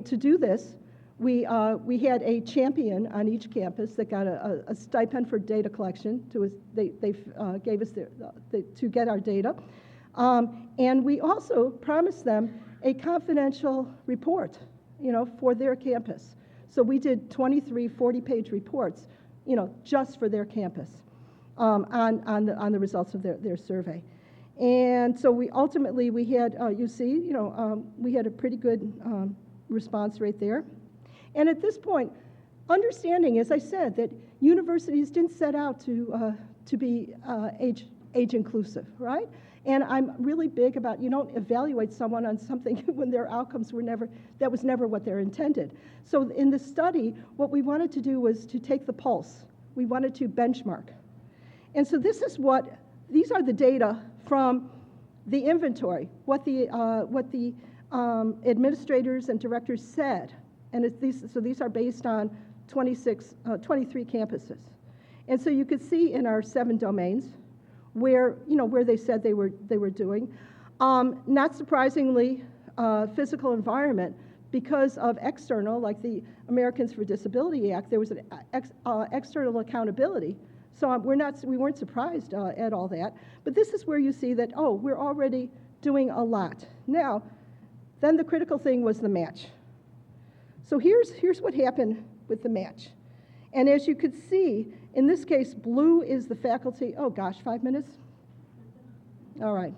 to do this, we had a champion on each campus that got a stipend for data collection. They gave us to get our data. And we also promised them a confidential report, for their campus. So we did 23 40-page reports, just for their campus on the results of their survey. And so we ultimately, we had, we had a pretty good response rate there. And at this point, understanding, as I said, that universities didn't set out to be age inclusive, right? And I'm really big about you don't evaluate someone on something when their outcomes that was never what they're intended. So in the study, what we wanted to do was to take the pulse. We wanted to benchmark. And so these are the data from the inventory, what the administrators and directors said. And these are based on 23 campuses. And so you could see in our 7 domains where they said they were doing. Not surprisingly, physical environment, because of external, like the Americans for Disability Act, there was an external accountability. So we weren't surprised at all that. But this is where you see that, we're already doing a lot. Now, then the critical thing was the match. So here's what happened with the match. And as you could see, in this case, blue is the faculty. Oh gosh, 5 minutes? All right.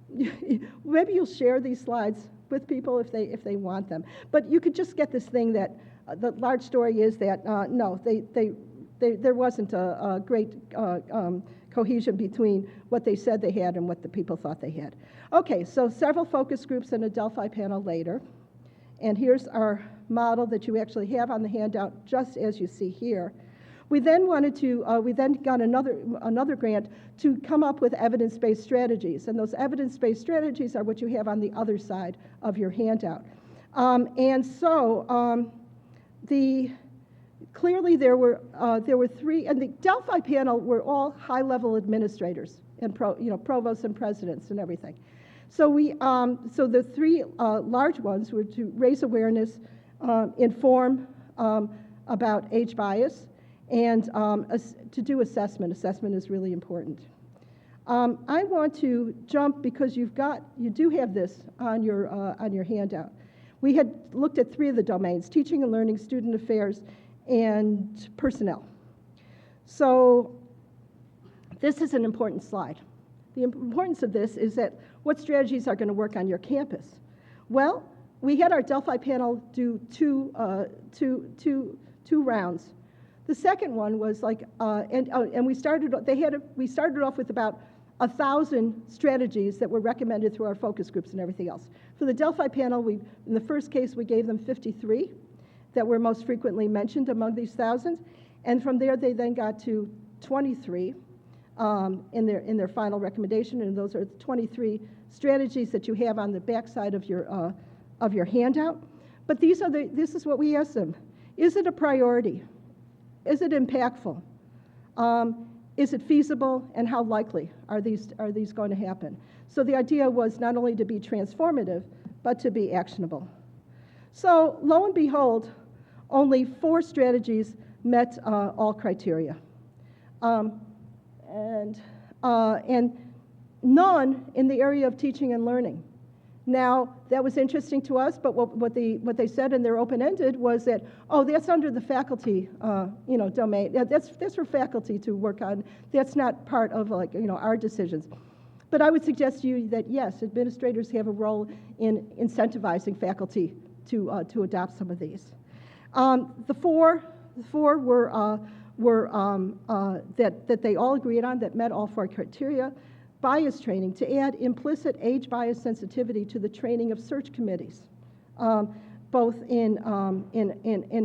Maybe you'll share these slides with people if they want them. But you could just get this thing that the large story is that, no, there wasn't a great cohesion between what they said they had and what the people thought they had. Okay, so several focus groups and a Delphi panel later. And here's our model that you actually have on the handout, just as you see here. We then got another grant to come up with evidence-based strategies, and those evidence-based strategies are what you have on the other side of your handout. And so clearly there were three, and the Delphi panel were all high-level administrators and provosts and presidents and everything. So so the three large ones were to raise awareness, inform about age bias, and to do assessment. Assessment is really important. I want to jump because you do have this on your handout. We had looked at three of the domains: teaching and learning, student affairs, and personnel. So this is an important slide. The importance of this is that what strategies are going to work on your campus? Well, we had our Delphi panel do two rounds. The second one was like, and we started off with about 1,000 strategies that were recommended through our focus groups and everything else. For the Delphi panel, in the first case, we gave them 53 that were most frequently mentioned among these thousands, and from there they then got to 23 in their final recommendation, and those are 23 strategies that you have on the backside of your handout. But this is what we asked them: is it a priority? Is it impactful? Is it feasible, and how likely are these going to happen? So the idea was not only to be transformative, but to be actionable. So lo and behold, only 4 strategies met all criteria, and none in the area of teaching and learning. Now, that was interesting to us, but what they said, and they're open-ended, was that, oh, that's under the faculty, domain. That's for faculty to work on. That's not part of, our decisions. But I would suggest to you that, yes, administrators have a role in incentivizing faculty to adopt some of these. The four were that they all agreed on, that met all 4 criteria. Bias training, to add implicit age bias sensitivity to the training of search committees, both in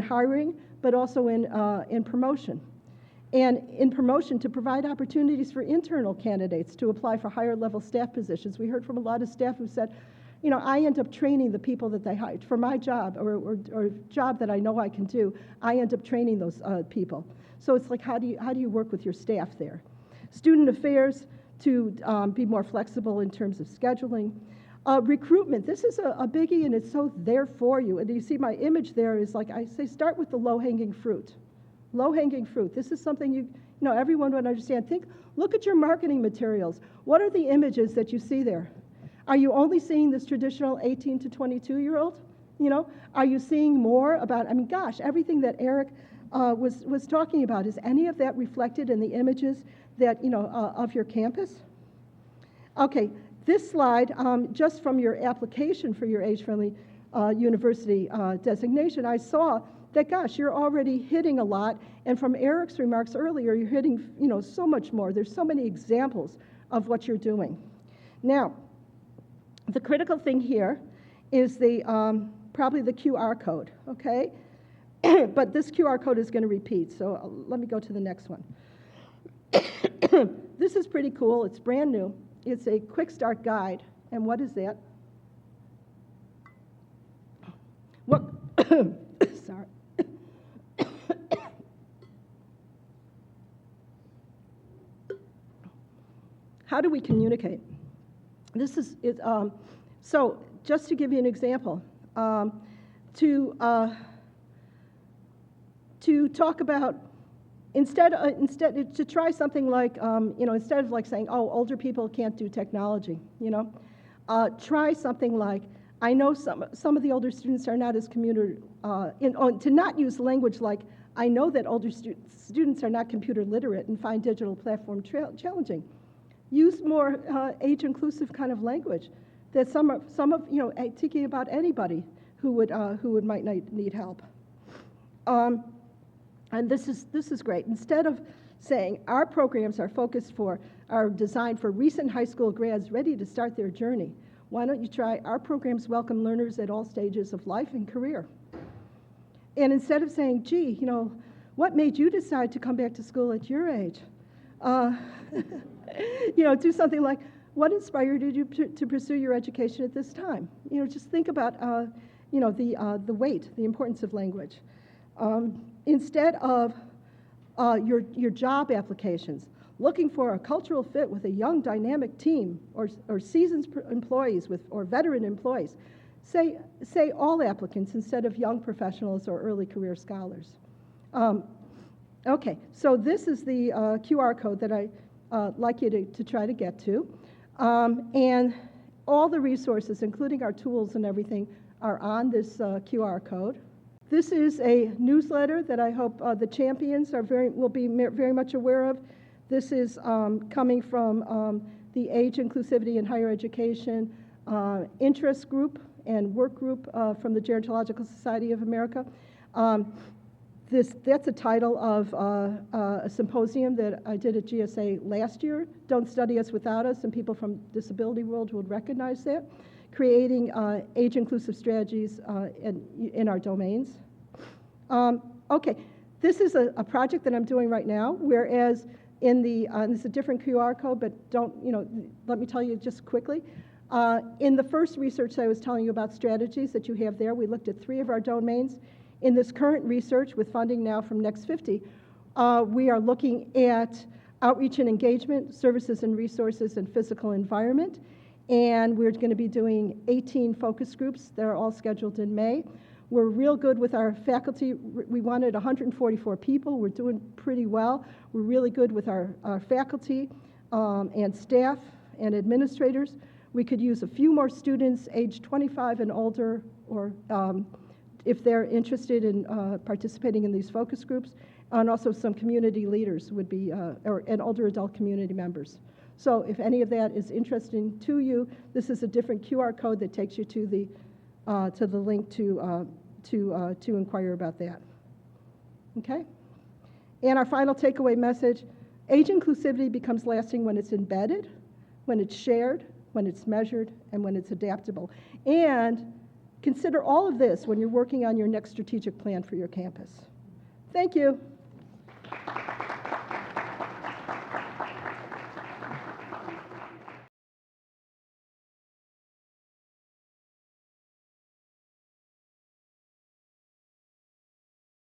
hiring, but also in promotion. And in promotion, to provide opportunities for internal candidates to apply for higher level staff positions. We heard from a lot of staff who said, I end up training the people that they hired for my job or job that I know I can do. I end up training those people. So it's like, how do you work with your staff there? Student affairs, to be more flexible in terms of scheduling. Recruitment, this is a biggie, and it's so there for you. And you see my image there is like, I say, start with the low-hanging fruit. Low-hanging fruit. This is something everyone would understand. Look at your marketing materials. What are the images that you see there? Are you only seeing this traditional 18 to 22-year-old? Are you seeing more about, everything that Eric was talking about, is any of that reflected in the images that, of your campus? Okay, this slide, just from your application for your age-friendly university designation, I saw that, gosh, you're already hitting a lot, and from Eric's remarks earlier, you're hitting, so much more. There's so many examples of what you're doing. Now, the critical thing here is probably the QR code, okay? But this QR code is going to repeat, so let me go to the next one. This is pretty cool. It's brand new. It's a quick start guide. And what is that? What? Sorry. How do we communicate? This is it. So just to give you an example, to talk about. Instead to try something like, instead of like saying, oh, older people can't do technology, try something like, I know some of the older students are not as to not use language like, I know that older students are not computer literate and find digital platform challenging. Use more age-inclusive kind of language that some of thinking about anybody who might need help. And this is great. Instead of saying our programs are designed for recent high school grads ready to start their journey, why don't you try our programs welcome learners at all stages of life and career? And instead of saying, gee, what made you decide to come back to school at your age? Do something like, what inspired you to pursue your education at this time? Just think about, the weight, the importance of language. instead of your job applications, looking for a cultural fit with a young, dynamic team or seasoned employees or veteran employees, say all applicants instead of young professionals or early career scholars. Okay, so this is the QR code that I'd like you to try to get to. And all the resources, including our tools and everything, are on this QR code. This is a newsletter that I hope the champions will be very much aware of. This is coming from the Age Inclusivity in Higher Education interest group and work group from the Gerontological Society of America. That's a title of a symposium that I did at GSA last year, Don't Study Us Without Us, and people from disability world would recognize that. Creating age-inclusive strategies in our domains. Okay, this is a project that I'm doing right now, whereas it's a different QR code, but let me tell you just quickly. In the first research I was telling you about strategies that you have there, we looked at 3 of our domains. In this current research, with funding now from Next 50, we are looking at outreach and engagement, services and resources, and physical environment. And we're going to be doing 18 focus groups that are all scheduled in May. We're real good with our faculty. We wanted 144 people. We're doing pretty well. We're really good with our faculty and staff and administrators. We could use a few more students age 25 and older, or if they're interested in participating in these focus groups, and also some community leaders would be, and older adult community members. So if any of that is interesting to you, this is a different QR code that takes you to the link to inquire about that. Okay? And our final takeaway message, age inclusivity becomes lasting when it's embedded, when it's shared, when it's measured, and when it's adaptable. And consider all of this when you're working on your next strategic plan for your campus. Thank you.